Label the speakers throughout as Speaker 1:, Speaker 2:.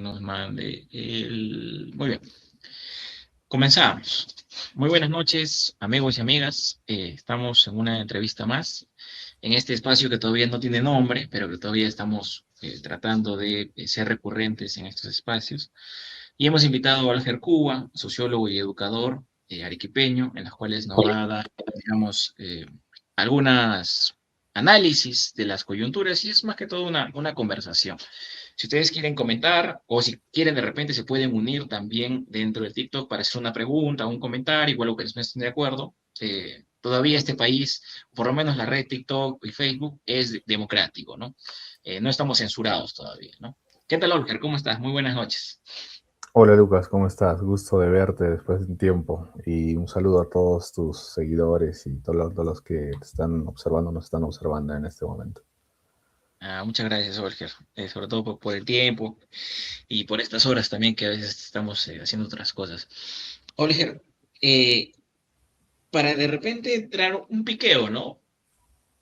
Speaker 1: nos mande Muy bien, comenzamos. Muy buenas noches, amigos y amigas. Estamos en una entrevista más, en este espacio que todavía no tiene nombre, pero que todavía estamos tratando de ser recurrentes en estos espacios. Y hemos invitado a Alger Cuba, sociólogo y educador arequipeño, en las cuales nos va a dar, digamos, algunas análisis de las coyunturas y es más que todo una conversación. Si ustedes quieren comentar o si quieren de repente se pueden unir también dentro del TikTok para hacer una pregunta o un comentario, igual lo que no estén de acuerdo. Todavía este país, por lo menos la red TikTok y Facebook, es democrático, ¿no? No estamos censurados todavía, ¿no? ¿Qué tal, Olger? ¿Cómo estás? Muy buenas noches.
Speaker 2: Hola Lucas, ¿cómo estás? Gusto de verte después de un tiempo y un saludo a todos tus seguidores y todos los que te están observando, nos están observando en este momento.
Speaker 1: Muchas gracias, Olger, sobre todo por el tiempo y por estas horas también que a veces estamos haciendo otras cosas. Olger, eh, para de repente entrar un piqueo, ¿no?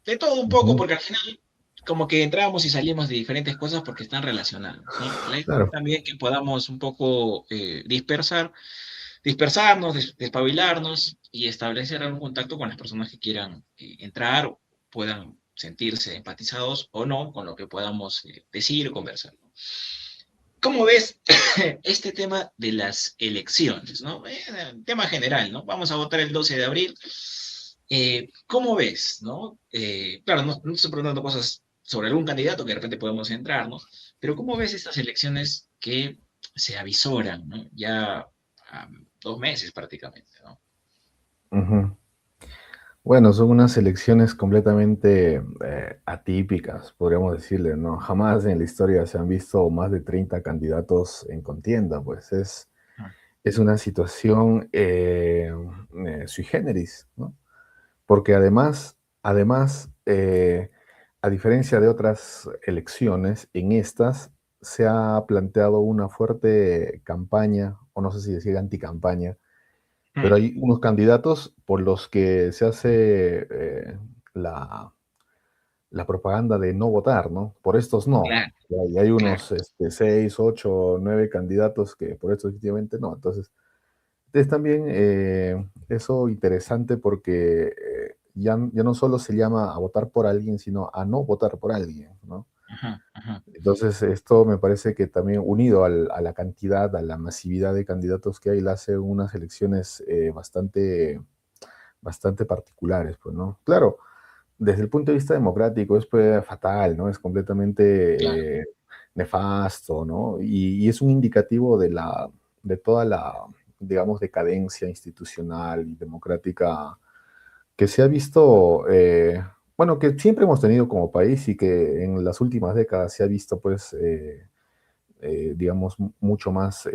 Speaker 1: De todo un poco,
Speaker 2: Ujú.
Speaker 1: porque al final como que entramos y salimos de diferentes cosas porque están relacionadas, ¿no? La idea es
Speaker 2: Claro.
Speaker 1: también que podamos un poco dispersarnos, despabilarnos y establecer algún contacto con las personas que quieran entrar o puedan sentirse empatizados o no con lo que podamos decir o conversar, ¿no? ¿Cómo ves este tema de las elecciones, ¿no? Tema general, ¿no? Vamos a votar el 12 de abril. ¿Cómo ves, no? Claro, no estoy preguntando cosas sobre algún candidato que de repente podemos entrar, ¿no? Pero ¿cómo ves estas elecciones que se avisoran, ¿no? Ya 2 meses prácticamente, ¿no?
Speaker 2: Ujú. Bueno, son unas elecciones completamente atípicas, podríamos decirle, ¿no? Jamás en la historia se han visto más de 30 candidatos en contienda, pues
Speaker 1: Ah,
Speaker 2: es una situación sui generis, ¿no? Porque además, a diferencia de otras elecciones, en estas se ha planteado una fuerte campaña, o no sé si decir anticampaña, pero
Speaker 1: mm,
Speaker 2: hay unos candidatos por los que se hace la, la propaganda de no votar, ¿no? Por estos no.
Speaker 1: claro,
Speaker 2: Y hay
Speaker 1: claro.
Speaker 2: unos 6, 8, 9 candidatos que por estos efectivamente no. Entonces, es también eso interesante porque ya no solo se llama a votar por alguien, sino a no votar por alguien, ¿no?
Speaker 1: Ajá, ajá.
Speaker 2: Entonces, esto me parece que también unido a la cantidad, a la masividad de candidatos que hay, le hace unas elecciones bastante particulares, pues, ¿no? Claro, desde el punto de vista democrático es pues, fatal, ¿no? Es
Speaker 1: Claro,
Speaker 2: completamente nefasto, ¿no? Y es un indicativo de toda la, digamos, decadencia institucional y democrática que se ha visto, bueno, que siempre hemos tenido como país y que en las últimas décadas se ha visto, pues, digamos, mucho más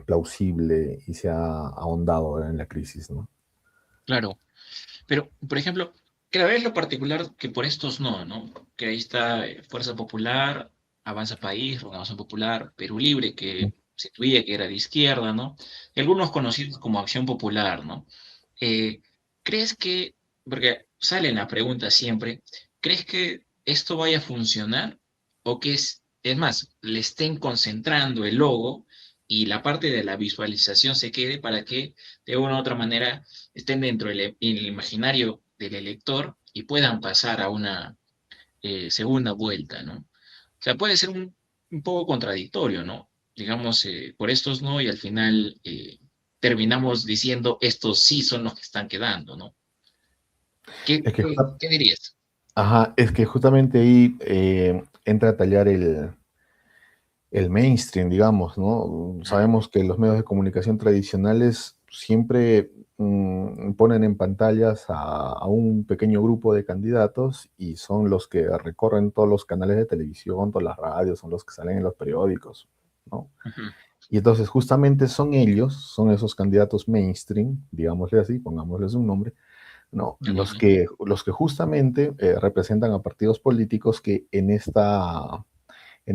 Speaker 2: plausible y se ha ahondado en la crisis, ¿no?
Speaker 1: claro. Pero, por ejemplo, cada vez lo particular que por estos no, ¿no? Que ahí está Fuerza Popular, Avanza País, Renovación Popular, Perú Libre, que se intuía que era de izquierda, ¿no? Y algunos conocidos como Acción Popular, ¿no? Eh, ¿Crees que, porque sale la pregunta siempre, ¿crees que esto vaya a funcionar? ¿O que es más, le estén concentrando el logo y la parte de la visualización se quede para que de una u otra manera estén dentro del imaginario del elector y puedan pasar a una segunda vuelta, ¿no? O sea, puede ser un poco contradictorio, ¿no? Digamos, por estos no y al final terminamos diciendo estos sí son los que están quedando, ¿no? ¿Qué,
Speaker 2: Es que,
Speaker 1: qué, qué dirías?
Speaker 2: ajá, es que justamente ahí entra a tallar el mainstream, digamos, ¿no?
Speaker 1: Ah,
Speaker 2: Sabemos que los medios de comunicación tradicionales siempre ponen en pantallas a un pequeño grupo de candidatos y son los que recorren todos los canales de televisión, todas las radios, son los que salen en los periódicos, ¿no?
Speaker 1: ujú,
Speaker 2: Y entonces justamente son ellos, son esos candidatos mainstream, digámosle así, pongámosles un nombre, ¿no?
Speaker 1: llamémosle.
Speaker 2: Los que justamente representan a partidos políticos que en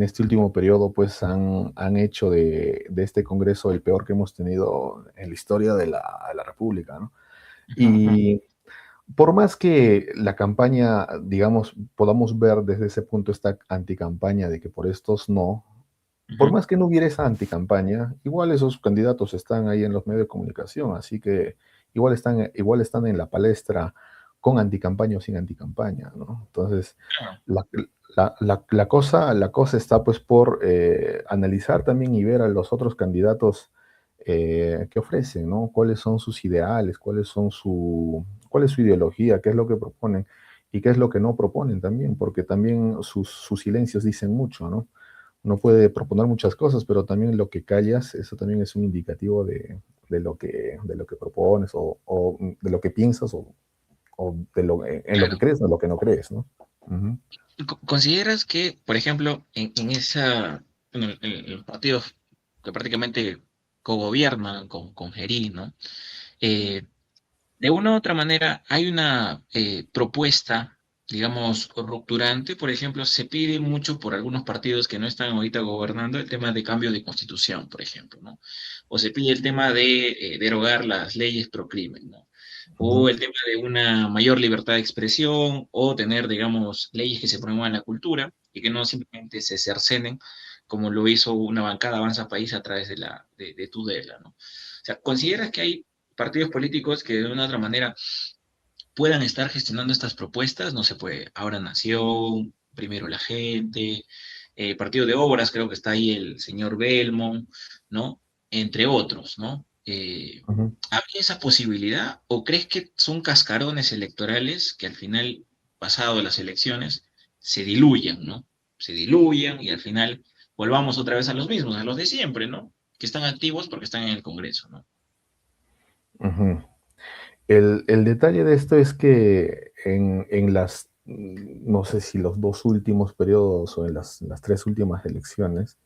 Speaker 2: este último periodo pues han hecho de este Congreso el peor que hemos tenido en la historia de la República, ¿no?
Speaker 1: Ujú, ujú,
Speaker 2: Y por más que la campaña, digamos, podamos ver desde ese punto esta anticampaña de que por estos no, por
Speaker 1: Ujú.
Speaker 2: más que no hubiera esa anticampaña, igual esos candidatos están ahí en los medios de comunicación, así que igual están en la palestra con anticampaña o sin anticampaña, ¿no? Entonces,
Speaker 1: Claro,
Speaker 2: la, la cosa está pues por analizar también y ver a los otros candidatos que ofrecen, ¿no? Cuáles son sus ideales, cuál es su ideología, qué es lo que proponen y qué es lo que no proponen también, porque también sus silencios dicen mucho, ¿no? Uno puede proponer muchas cosas, pero también lo que callas, eso también es un indicativo de lo que propones o de lo que piensas o en lo que
Speaker 1: claro.
Speaker 2: crees o en lo que no crees, ¿no? Ujú,
Speaker 1: ¿Consideras que, por ejemplo, en esa, en los partidos que prácticamente cogobiernan con Gerí, ¿no? Eh, de una u otra manera, hay una propuesta, digamos, rupturante. Por ejemplo, se pide mucho por algunos partidos que no están ahorita gobernando el tema de cambio de constitución, por ejemplo, ¿no? O se pide el tema de derogar las leyes pro crimen, ¿no? O
Speaker 2: ujú,
Speaker 1: el tema de una mayor libertad de expresión, o tener, digamos, leyes que se promuevan la cultura y que no simplemente se cercenen, como lo hizo una bancada Avanza País a través de Tudela, ¿no? O sea, ¿consideras que hay partidos políticos que de una u otra manera puedan estar gestionando estas propuestas? No se puede. Ahora Nación, Primero la Gente, Partido de Obras, creo que está ahí el señor Belmont, ¿no? Entre otros, ¿no?
Speaker 2: ujú.
Speaker 1: ¿Habría esa posibilidad o crees que son cascarones electorales que al final, pasado las elecciones, se diluyan, ¿no? Se diluyan y al final volvamos otra vez a los mismos, a los de siempre, ¿no? Que están activos porque están en el Congreso, ¿no?
Speaker 2: Ujú. El detalle de esto es que no sé si los dos últimos periodos o en las tres últimas elecciones,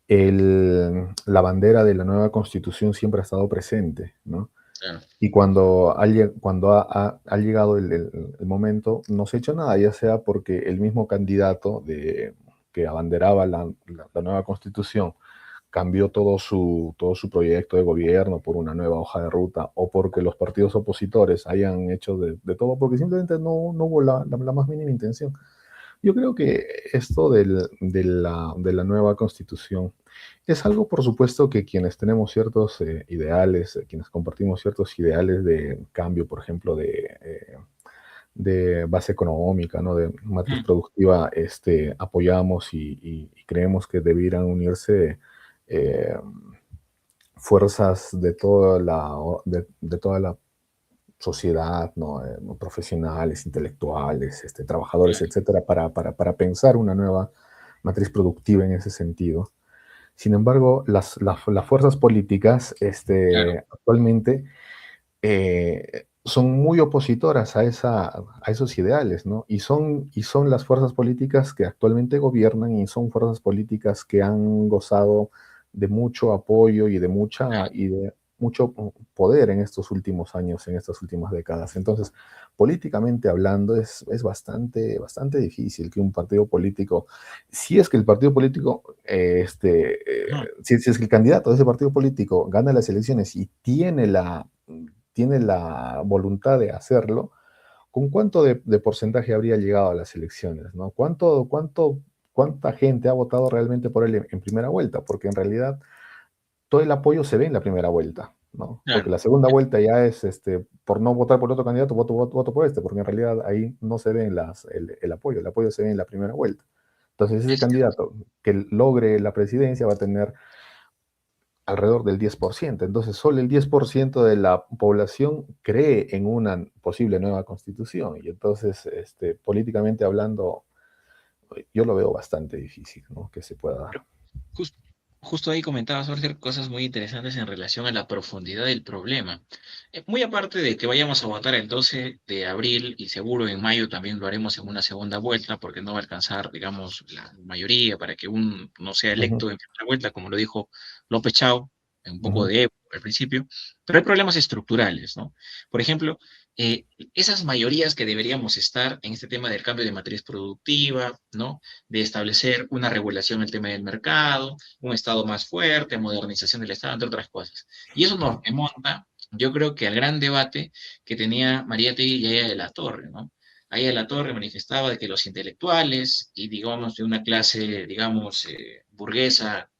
Speaker 2: la bandera de la nueva constitución siempre ha estado presente, ¿no?
Speaker 1: Claro.
Speaker 2: Y cuando ha llegado el momento, no se ha hecho nada, ya sea porque el mismo candidato que abanderaba la nueva constitución cambió todo su proyecto de gobierno por una nueva hoja de ruta o porque los partidos opositores hayan hecho de todo, porque simplemente no hubo la más mínima intención. Yo creo que esto de la nueva constitución es algo, por supuesto, que quienes tenemos ciertos ideales, quienes compartimos ciertos ideales de cambio, por ejemplo, de base económica, ¿no? De matriz
Speaker 1: Mm,
Speaker 2: productiva, apoyamos y creemos que debieran unirse eh, fuerzas de toda la sociedad, ¿no? Profesionales, intelectuales, trabajadores,
Speaker 1: claro,
Speaker 2: etcétera, para pensar una nueva matriz productiva en ese sentido. Sin embargo, las fuerzas políticas
Speaker 1: claro.
Speaker 2: actualmente son muy opositoras a esos ideales, ¿no? Y son las fuerzas políticas que actualmente gobiernan y son fuerzas políticas que han gozado de mucho apoyo y de mucho poder en estos últimos años, en estas últimas décadas. Entonces, políticamente hablando, es bastante difícil que un partido político, si es que el partido político,
Speaker 1: Ujú.
Speaker 2: si es que el candidato de ese partido político gana las elecciones y tiene la voluntad de hacerlo, ¿con cuánto de porcentaje habría llegado a las elecciones? ¿No? ¿Cuánta gente ha votado realmente por él en primera vuelta? Porque en realidad todo el apoyo se ve en la primera vuelta, ¿no? Porque
Speaker 1: Claro,
Speaker 2: la segunda vuelta ya es, por no votar por otro candidato, voto por este, porque en realidad ahí no se ve el apoyo se ve en la primera vuelta. Entonces ese
Speaker 1: es cierto.
Speaker 2: candidato que logre la presidencia va a tener alrededor del 10%. Entonces, solo el 10% de la población cree en una posible nueva constitución. Y entonces, políticamente hablando, yo lo veo bastante difícil, ¿no? Que se pueda dar.
Speaker 1: Pero jus- justo ahí comentabas, Jorge, cosas muy interesantes en relación a la profundidad del problema. Muy aparte de que vayamos a votar el 12 de abril y seguro en mayo también lo haremos en una segunda vuelta, porque no va a alcanzar, digamos, la mayoría para que un no sea
Speaker 2: Ujú,
Speaker 1: electo en primera vuelta, como lo dijo López Chao, en un poco
Speaker 2: ujú,
Speaker 1: de época al principio, pero hay problemas estructurales, ¿no? Por ejemplo, eh, esas mayorías que deberíamos estar en este tema del cambio de matriz productiva, ¿no? De establecer una regulación en el tema del mercado, un Estado más fuerte, modernización del Estado, entre otras cosas. Y eso nos remonta, yo creo que al gran debate que tenía María Tegui y Yaya de la Torre, ¿no? ahí a la Torre manifestaba de que los intelectuales y, digamos, de una clase, digamos, burguesa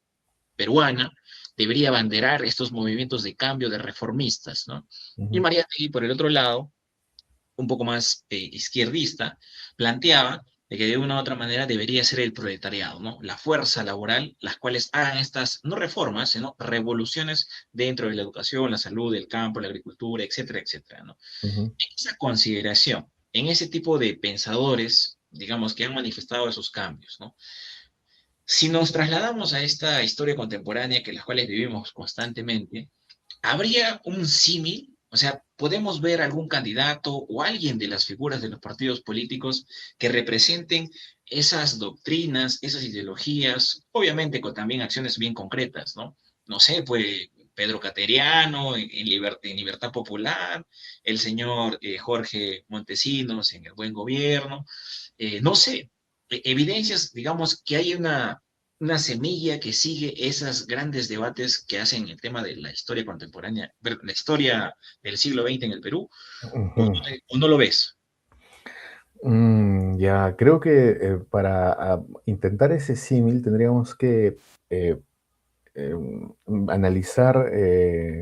Speaker 1: peruana, debería abanderar estos movimientos de cambio de reformistas, ¿no? Y
Speaker 2: ujú,
Speaker 1: Mariátegui, por el otro lado, un poco más izquierdista, planteaba de que de una u otra manera debería ser el proletariado, ¿no? La fuerza laboral, las cuales hagan estas, no reformas, sino revoluciones dentro de la educación, la salud, el campo, la agricultura, etcétera, etcétera, ¿no?
Speaker 2: ujú,
Speaker 1: En esa consideración, en ese tipo de pensadores, digamos, que han manifestado esos cambios, ¿no? Si nos trasladamos a esta historia contemporánea que las cuales vivimos constantemente, ¿habría un símil? O sea, ¿podemos ver algún candidato o alguien de las figuras de los partidos políticos que representen esas doctrinas, esas ideologías, obviamente con también acciones bien concretas, ¿no? No sé, pues Pedro Cateriano en Libertad Popular, el señor Jorge Montesinos en El Buen Gobierno, no sé, evidencias, digamos, que hay una semilla que sigue esos grandes debates que hacen el tema de la historia contemporánea, la historia del siglo XX en el Perú,
Speaker 2: ujú.
Speaker 1: o no lo ves.
Speaker 2: Ya, creo que para intentar ese símil tendríamos que eh, analizar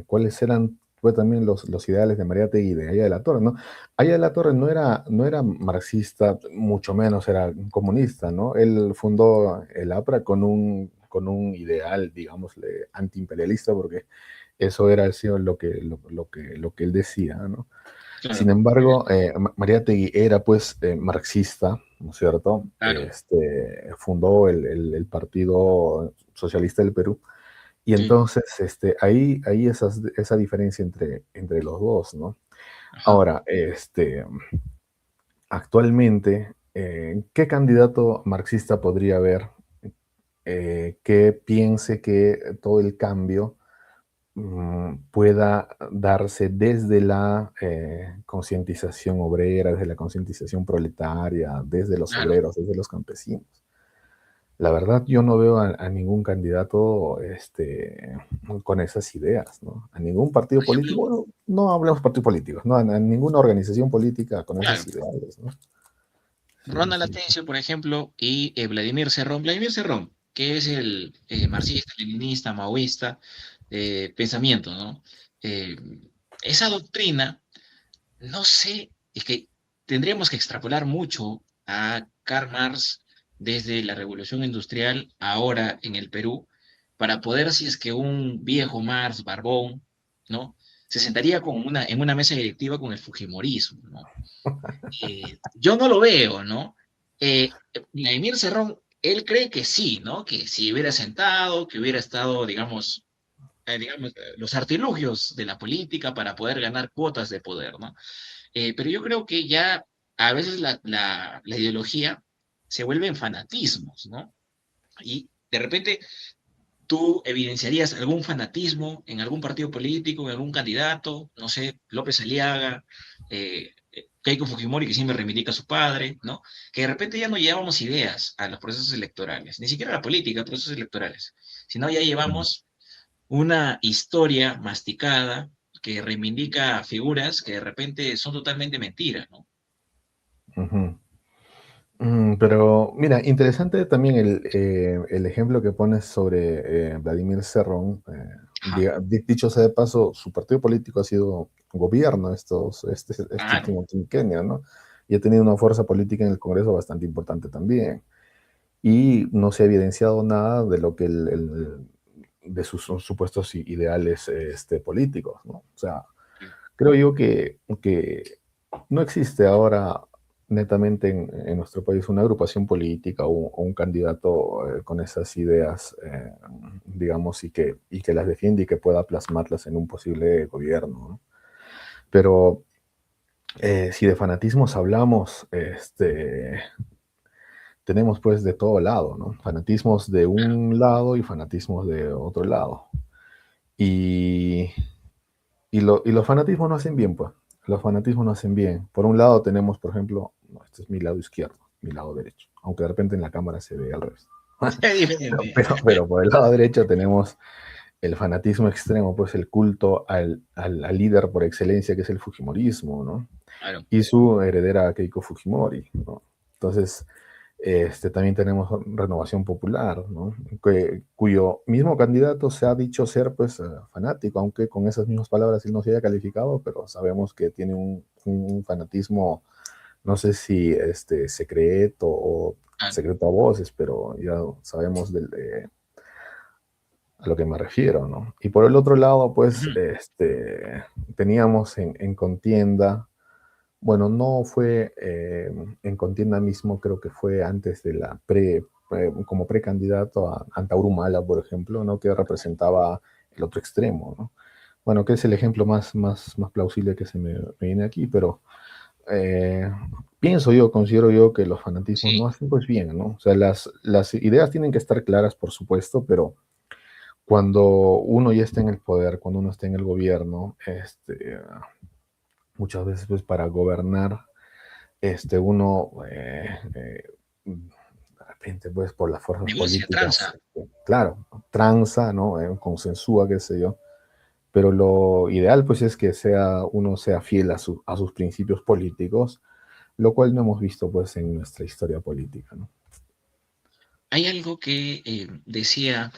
Speaker 2: cuáles eran pues, también los ideales de Mariátegui y de Aya de la Torre, ¿no? Aya de la Torre no era marxista, mucho menos era comunista, ¿no? Él fundó el APRA con un ideal, digámosle, antiimperialista, porque eso era sido lo que él decía, ¿no? Sin
Speaker 1: Claro,
Speaker 2: embargo, Mariátegui era pues marxista, ¿no es cierto?
Speaker 1: claro,
Speaker 2: Fundó el Partido Socialista del Perú y
Speaker 1: sí,
Speaker 2: entonces ahí esa diferencia entre los dos, ¿no?
Speaker 1: ajá.
Speaker 2: Ahora, actualmente, ¿qué candidato marxista podría haber que piense que todo el cambio pueda darse desde la concientización obrera, desde la concientización proletaria, desde los
Speaker 1: Claro.
Speaker 2: obreros, desde los campesinos? La verdad, yo no veo a ningún candidato con esas ideas, ¿no? A ningún
Speaker 1: Por
Speaker 2: partido político,
Speaker 1: ejemplo,
Speaker 2: bueno, no hablemos partidos políticos, ¿no? A ninguna organización política con esas
Speaker 1: claro,
Speaker 2: ideales, ¿no? Sí,
Speaker 1: Ronald
Speaker 2: sí.
Speaker 1: Atencio, por ejemplo, y Vladimir Cerrón, que es el marxista, leninista, maoísta, pensamiento, ¿no? Eh, esa doctrina, no sé, es que tendríamos que extrapolar mucho a Karl Marx desde la Revolución Industrial ahora en el Perú para poder, si es que un viejo Marx, barbón, ¿no? Se sentaría en una mesa directiva con el Fujimorismo, ¿no? Yo no lo veo, ¿no? Vladimir Cerrón, él cree que sí, ¿no? Que si hubiera sentado, que hubiera estado, los artilugios de la política para poder ganar cuotas de poder, ¿no? Pero yo creo que ya a veces la ideología se vuelve en fanatismos, ¿no? Y de repente tú evidenciarías algún fanatismo en algún partido político, en algún candidato, no sé, López Aliaga, Keiko Fujimori, que siempre reivindica a su padre, ¿no? Que de repente ya no llevamos ideas a los procesos electorales, ni siquiera a la política, a procesos electorales, sino ya llevamos una historia masticada que reivindica figuras que de repente son totalmente mentiras, ¿no?
Speaker 2: Ujú. Pero mira, interesante también el ejemplo que pones sobre Vladimir Cerrón.
Speaker 1: Ajá,
Speaker 2: Dicho sea de paso, su partido político ha sido gobierno este
Speaker 1: claro,
Speaker 2: último quinquenio, ¿no? Y ha tenido una fuerza política en el Congreso bastante importante también. Y no se ha evidenciado nada de lo que de sus supuestos ideales políticos, ¿no? O sea, creo yo que no existe ahora netamente en nuestro país una agrupación política o un candidato con esas ideas, digamos, y que las defiende y que pueda plasmarlas en un posible gobierno, ¿no? Pero si de fanatismos hablamos, tenemos pues de todo lado, ¿no? Fanatismos de un lado y fanatismos de otro lado. Y y los fanatismos no hacen bien, pues. Los fanatismos no hacen bien. Por un lado tenemos, por ejemplo, no, este es mi lado izquierdo, mi lado derecho, aunque de repente en la cámara se ve al revés.
Speaker 1: es
Speaker 2: Pero,
Speaker 1: diferente.
Speaker 2: pero por el lado derecho tenemos el fanatismo extremo, pues el culto al líder por excelencia que es el Fujimorismo, ¿no?
Speaker 1: Claro.
Speaker 2: Y su heredera Keiko Fujimori, ¿no? Entonces, también tenemos Renovación Popular, ¿no? Cuyo mismo candidato se ha dicho ser pues fanático, aunque con esas mismas palabras él no se haya calificado, pero sabemos que tiene un fanatismo, no sé si secreto o
Speaker 1: Ah,
Speaker 2: secreto a voces, pero ya sabemos a lo que me refiero, ¿no? Y por el otro lado, pues,
Speaker 1: ujú,
Speaker 2: teníamos en contienda, bueno, no fue en contienda mismo, creo que fue antes de como precandidato a Antauro Humala, por ejemplo, ¿no? Que representaba el otro extremo, ¿no? Bueno, que es el ejemplo más plausible que me viene aquí, pero eh, pienso yo, considero yo que los fanatismos
Speaker 1: sí,
Speaker 2: no hacen pues bien, ¿no? O sea, las ideas tienen que estar claras, por supuesto, pero cuando uno ya está en el poder, cuando uno está en el gobierno, muchas veces pues para gobernar, uno de repente pues por las fuerzas
Speaker 1: negocia,
Speaker 2: políticas,
Speaker 1: tranza.
Speaker 2: claro, tranza, ¿no? Consensúa, qué sé yo, pero lo ideal pues es que uno sea fiel a sus principios políticos, lo cual no hemos visto pues en nuestra historia política, ¿no?
Speaker 1: Hay algo que decía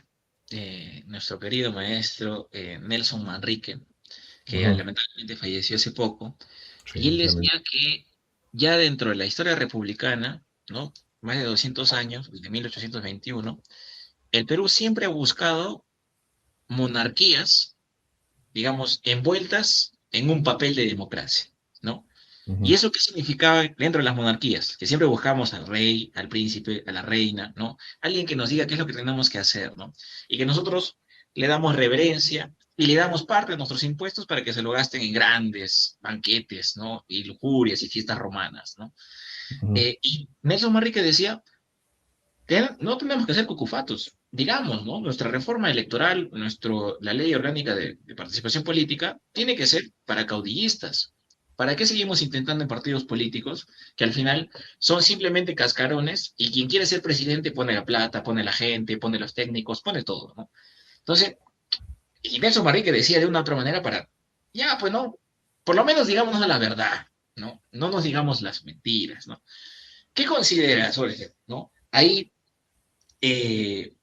Speaker 1: nuestro querido maestro Nelson Manrique, que
Speaker 2: Ujú.
Speaker 1: lamentablemente falleció hace poco,
Speaker 2: Sí,
Speaker 1: y él
Speaker 2: lamento.
Speaker 1: decía que ya dentro de la historia republicana, ¿no? Más de 200 años, desde 1821, el Perú siempre ha buscado monarquías, digamos, envueltas en un papel de democracia, ¿no? ¿Y
Speaker 2: Ujú,
Speaker 1: eso qué significaba dentro de las monarquías? Que siempre buscamos al rey, al príncipe, a la reina, ¿no? Alguien que nos diga qué es lo que tenemos que hacer, ¿no? Y que nosotros le damos reverencia y le damos parte de nuestros impuestos para que se lo gasten en grandes banquetes, ¿no? Y lujurias y fiestas romanas, ¿no?
Speaker 2: ujú,
Speaker 1: Y Nelson Manrique decía no tenemos que ser cucufatos. Digamos, ¿no? Nuestra reforma electoral, la ley orgánica de participación política, tiene que ser para caudillistas. ¿Para qué seguimos intentando en partidos políticos que al final son simplemente cascarones y quien quiere ser presidente pone la plata, pone la gente, pone los técnicos, pone todo, ¿no? Entonces, y Nelson Manrique decía de una u otra manera para, ya, pues no, por lo menos digámonos la verdad, ¿no? No nos digamos las mentiras, ¿no? ¿Qué consideras, Jorge, ¿no? Ahí eh,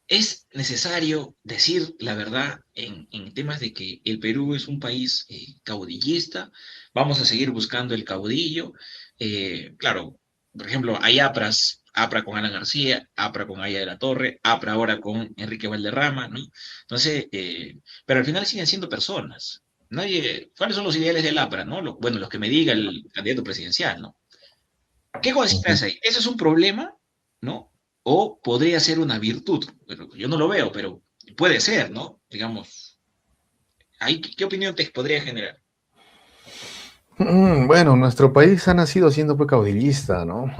Speaker 1: es necesario decir la verdad en temas de que el Perú es un país caudillista, vamos a seguir buscando el caudillo. Claro, por ejemplo, hay APRAS, APRA con Alan García, APRA con Aya de la Torre, APRA ahora con Enrique Valderrama, ¿no? Entonces, pero al final siguen siendo personas. ¿Cuáles son los ideales del APRA, no? Bueno, los que me diga el candidato presidencial, ¿no? ¿Qué
Speaker 2: ujú.
Speaker 1: consideras ahí? ¿Eso es un problema, no? ¿O podría ser una virtud? Pero yo no lo veo, pero puede ser, ¿no? Digamos, ¿qué opinión te podría generar?
Speaker 2: Bueno, nuestro país ha nacido siendo pues caudillista, ¿no?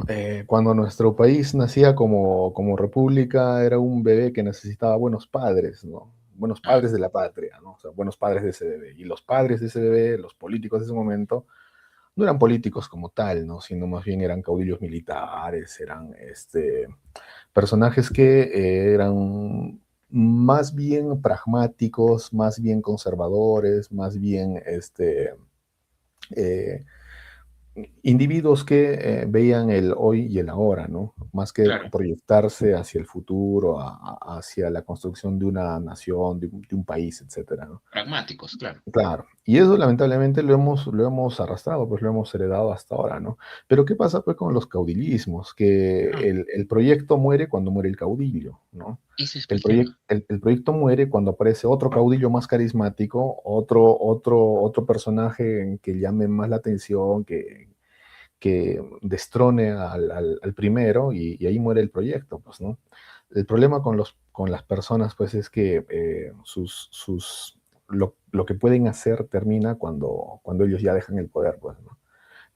Speaker 2: Cuando nuestro país nacía como república, era un bebé que necesitaba buenos padres, ¿no? Buenos
Speaker 1: Ah,
Speaker 2: padres de la patria, ¿no? O sea, buenos padres de ese bebé. Y los padres de ese bebé, los políticos de ese momento, no eran políticos como tal, ¿no? Sino más bien eran caudillos militares, eran personajes que eran más bien pragmáticos, más bien conservadores, más bien eh, individuos que veían el hoy y el ahora, ¿no? Más que
Speaker 1: claro,
Speaker 2: proyectarse hacia el futuro, hacia la construcción de una nación, de un país, etcétera, ¿no?
Speaker 1: pragmáticos, claro.
Speaker 2: Claro, y eso lamentablemente lo hemos arrastrado, pues lo hemos heredado hasta ahora, ¿no? Pero ¿qué pasa pues con los caudillismos?
Speaker 1: Ah,
Speaker 2: Que el proyecto muere cuando muere el caudillo, ¿no?
Speaker 1: ese es
Speaker 2: El,
Speaker 1: el tema.
Speaker 2: el proyecto muere cuando aparece otro caudillo más carismático, otro personaje que llame más la atención, que destrone al primero y ahí muere el proyecto, pues, ¿no? El problema con las personas, pues, es que lo que pueden hacer termina cuando ellos ya dejan el poder, pues, ¿no?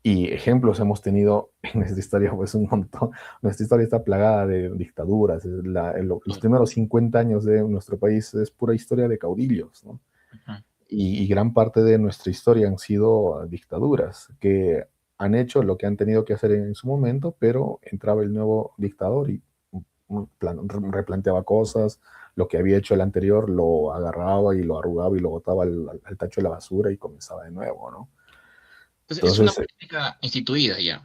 Speaker 2: Y ejemplos hemos tenido en nuestra historia, pues, un montón. Nuestra historia está plagada de dictaduras. Los primeros 50 años de nuestro país es pura historia de caudillos, ¿no?
Speaker 1: Ajá.
Speaker 2: Y gran parte de nuestra historia han sido dictaduras que han hecho lo que han tenido que hacer en su momento, pero entraba el nuevo dictador y replanteaba cosas, lo que había hecho el anterior lo agarraba y lo arrugaba y lo botaba al tacho de la basura y comenzaba de nuevo, ¿no?
Speaker 1: Entonces, es una
Speaker 2: Entonces,
Speaker 1: política instituida ya.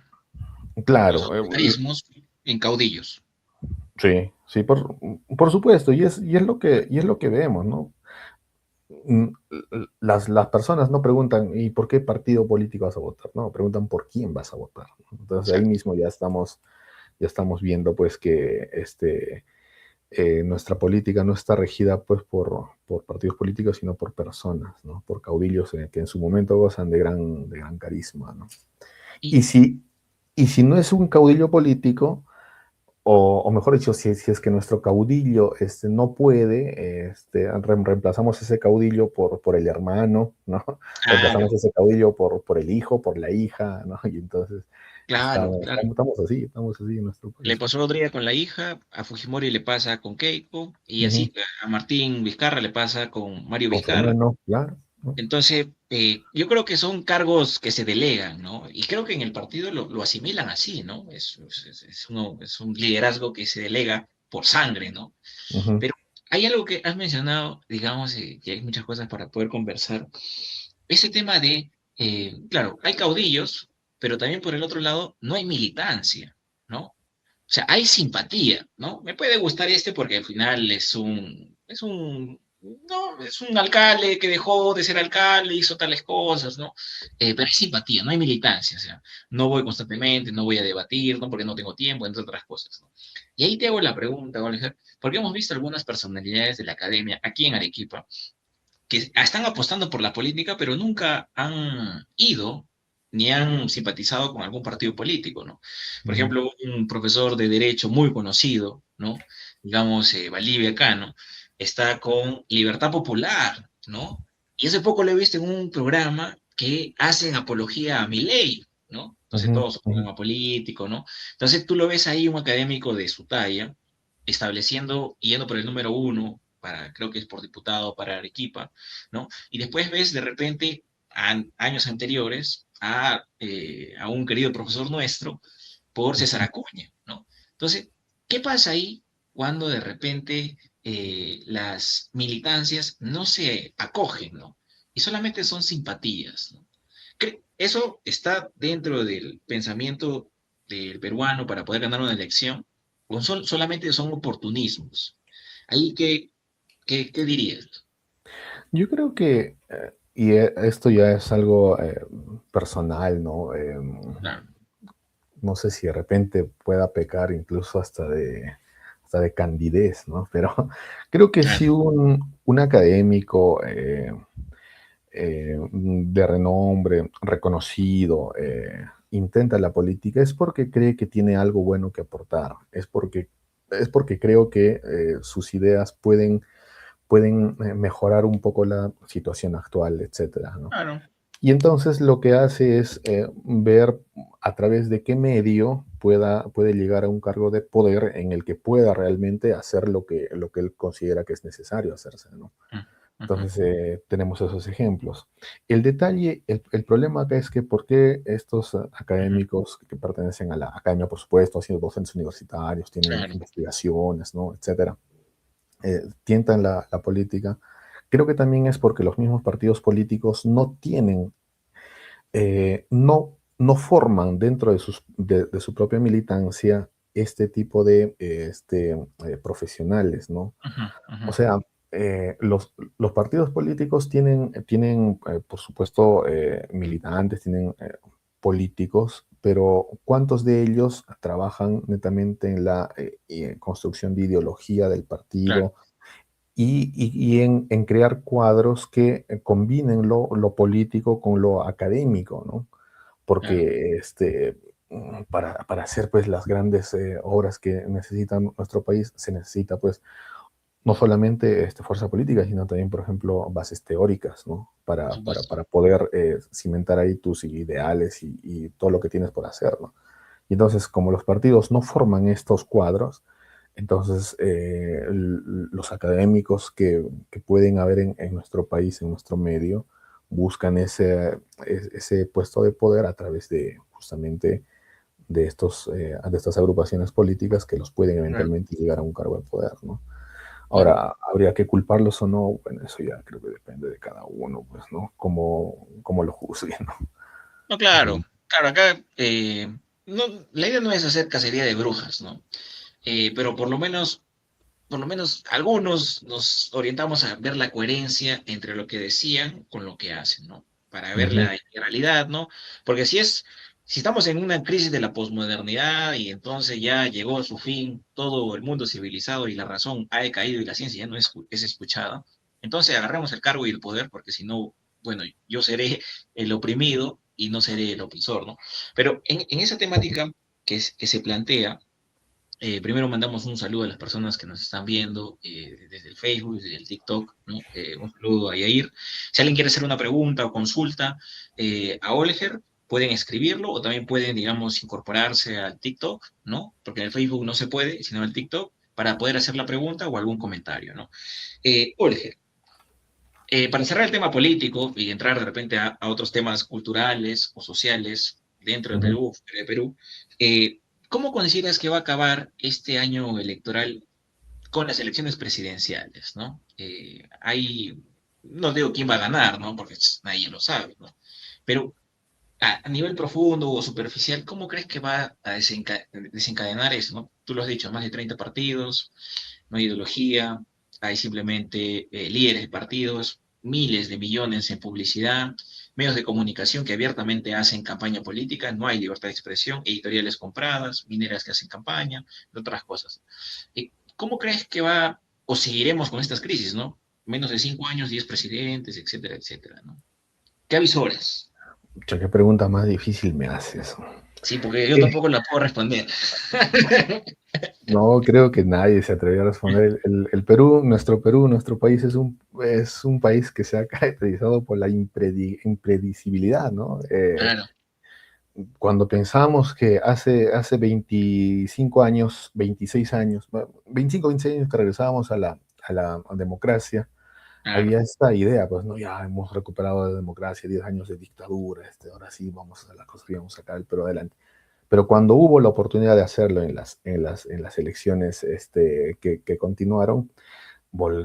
Speaker 1: Los
Speaker 2: claro,
Speaker 1: autoritarismos en caudillos.
Speaker 2: sí, sí, por supuesto, y es lo que vemos, ¿no? Mm, las personas no preguntan, ¿y por qué partido político vas a votar? No, preguntan por quién vas a votar, ¿no? Entonces ahí
Speaker 1: Exacto.
Speaker 2: mismo ya estamos viendo pues que nuestra política no está regida pues por partidos políticos, sino por personas, ¿no? Por caudillos que en su momento gozan de gran carisma, ¿no?
Speaker 1: Y
Speaker 2: Y si, y si no es un caudillo político, o mejor dicho, si es que nuestro caudillo no puede, reemplazamos ese caudillo por el hermano, ¿no?
Speaker 1: claro,
Speaker 2: Reemplazamos ese caudillo por el hijo, por la hija, ¿no? Y entonces
Speaker 1: claro, claro.
Speaker 2: estamos así en nuestro
Speaker 1: Le
Speaker 2: país.
Speaker 1: pasó a Rodríguez con la hija, a Fujimori le pasa con Keiko, y
Speaker 2: Ujú.
Speaker 1: así a Martín Vizcarra le pasa con Mario
Speaker 2: Con
Speaker 1: Vizcarra.
Speaker 2: Fernando, claro, ¿no?
Speaker 1: Entonces, yo creo que son cargos que se delegan, ¿no? Y creo que en el partido lo asimilan así, ¿no? Es un liderazgo que se delega por sangre, ¿no?
Speaker 2: Ujú,
Speaker 1: Pero hay algo que has mencionado, digamos, que hay muchas cosas para poder conversar. Ese tema de, claro, hay caudillos, pero también por el otro lado no hay militancia, ¿no? O sea, hay simpatía, ¿no? Me puede gustar este porque al final no, es un alcalde que dejó de ser alcalde, hizo tales cosas, ¿no? Pero hay simpatía, no hay militancia, o sea, no voy constantemente, no voy a debatir, ¿no? Porque no tengo tiempo, entre otras cosas, ¿no? Y ahí te hago la pregunta, Oliver, porque hemos visto algunas personalidades de la academia aquí en Arequipa que están apostando por la política, pero nunca han ido ni han simpatizado con algún partido político, ¿no? Por
Speaker 2: ujú,
Speaker 1: ejemplo, un profesor de derecho muy conocido, ¿no? Digamos, Valdivia Cano, está con Libertad Popular, ¿no? Y hace poco lo he visto en un programa que hacen apología a Milei, ¿no? Entonces
Speaker 2: ujú,
Speaker 1: todo su
Speaker 2: ujú,
Speaker 1: programa político, ¿no? Entonces tú lo ves ahí un académico de su talla, estableciendo, yendo por el número uno, para, creo que es por diputado para Arequipa, ¿no? Y después ves de repente, años anteriores, a un querido profesor nuestro por César
Speaker 2: ujú.
Speaker 1: Acuña, ¿no? Entonces, ¿qué pasa ahí cuando de repente las militancias no se acogen, ¿no? Y solamente son simpatías, ¿no? ¿Eso está dentro del pensamiento del peruano para poder ganar una elección? ¿O solamente son oportunismos? Ahí, ¿qué dirías?
Speaker 2: Yo creo que, esto ya es algo personal, ¿no?
Speaker 1: Claro,
Speaker 2: No sé si de repente pueda pecar incluso hasta de candidez, ¿no? Pero creo que
Speaker 1: claro,
Speaker 2: si un académico de renombre, reconocido, intenta la política, es porque cree que tiene algo bueno que aportar, es porque creo que sus ideas pueden mejorar un poco la situación actual, etcétera, ¿no?
Speaker 1: claro.
Speaker 2: Y entonces lo que hace es ver a través de qué medio puede llegar a un cargo de poder en el que pueda realmente hacer lo que él considera que es necesario hacerse, ¿no?
Speaker 1: Mm, ujú,
Speaker 2: Entonces tenemos esos ejemplos. El detalle, el problema acá es que por qué estos
Speaker 1: ujú,
Speaker 2: académicos que pertenecen a la academia, por supuesto, han sido docentes universitarios, tienen
Speaker 1: claro,
Speaker 2: investigaciones, ¿no? Etcétera, tientan la política. Creo que también es porque los mismos partidos políticos no tienen, no forman dentro de su propia militancia este tipo de profesionales, ¿no?
Speaker 1: ujú, ujú,
Speaker 2: O sea, los partidos políticos tienen por supuesto, militantes, tienen políticos, pero ¿cuántos de ellos trabajan netamente en la construcción de ideología del
Speaker 1: claro,
Speaker 2: partido y en crear cuadros que combinen lo político con lo académico, ¿no?
Speaker 1: claro,
Speaker 2: Porque para hacer pues las grandes obras que necesita nuestro país se necesita pues no solamente fuerza política, sino también, por ejemplo, bases teóricas, ¿no?
Speaker 1: por
Speaker 2: Para
Speaker 1: supuesto.
Speaker 2: poder cimentar ahí tus ideales y todo lo que tienes por hacer, ¿no? Y entonces, como los partidos no forman estos cuadros, entonces los académicos que pueden haber en nuestro país, en nuestro medio, buscan ese puesto de poder a través de justamente de estas agrupaciones políticas que los pueden
Speaker 1: Claro.
Speaker 2: eventualmente llegar a un cargo de poder, ¿no?
Speaker 1: claro.
Speaker 2: Ahora, ¿habría que culparlos o no? Bueno, eso ya creo que depende de cada uno, pues, ¿no? Cómo lo juzguen, ¿no?
Speaker 1: No, claro,
Speaker 2: Mm,
Speaker 1: claro, acá no, la idea no es hacer cacería de brujas, ¿no? Pero por lo menos algunos nos orientamos a ver la coherencia entre lo que decían con lo que hacen, ¿no? Para ver
Speaker 2: ujú,
Speaker 1: la realidad, ¿no? Porque si estamos en una crisis de la posmodernidad y entonces ya llegó a su fin todo el mundo civilizado y la razón ha decaído y la ciencia ya no es escuchada, entonces agarremos el cargo y el poder, porque si no, bueno, yo seré el oprimido y no seré el opresor, ¿no? Pero en esa temática que se plantea, primero mandamos un saludo a las personas que nos están viendo desde el Facebook, desde el TikTok, ¿no? Un saludo a Yair. Si alguien quiere hacer una pregunta o consulta a Oleger, pueden escribirlo o también pueden, digamos, incorporarse al TikTok, ¿no? Porque en el Facebook no se puede, sino en el TikTok, para poder hacer la pregunta o algún comentario, ¿no? Oleger, para cerrar el tema político y entrar de repente a otros temas culturales o sociales dentro del
Speaker 2: ujú.
Speaker 1: Perú, fuera de Perú, eh, ¿cómo consideras que va a acabar este año electoral con las elecciones presidenciales, ¿no? No digo quién va a ganar, ¿no? Porque nadie lo sabe, ¿no? Pero a nivel profundo o superficial, ¿cómo crees que va a desencadenar eso, ¿no? Tú lo has dicho, más de 30 partidos, no hay ideología, hay simplemente líderes de partidos, miles de millones en publicidad, medios de comunicación que abiertamente hacen campaña política, no hay libertad de expresión, editoriales compradas, mineras que hacen campaña, entre otras cosas. ¿Cómo crees que va, o seguiremos con estas crisis, ¿no? Menos de 5 años, 10 presidentes, etcétera, etcétera, ¿no? ¿Qué avisores?
Speaker 2: Pucha, qué pregunta más difícil me haces.
Speaker 1: Sí, porque yo
Speaker 2: Eh,
Speaker 1: tampoco la puedo responder.
Speaker 2: No creo que nadie se atreviera a responder. El Perú, nuestro país es un país que se ha caracterizado por la impredecibilidad, ¿no?
Speaker 1: Claro.
Speaker 2: Cuando pensamos que hace 25 años, 26 años, 25, 26 años que regresábamos a la democracia,
Speaker 1: Claro.
Speaker 2: había esta idea, pues, ¿no? Ya hemos recuperado la democracia, 10 años de dictadura, ahora sí vamos a la cosa y vamos a sacar el Perú adelante. Pero cuando hubo la oportunidad de hacerlo en las elecciones que continuaron,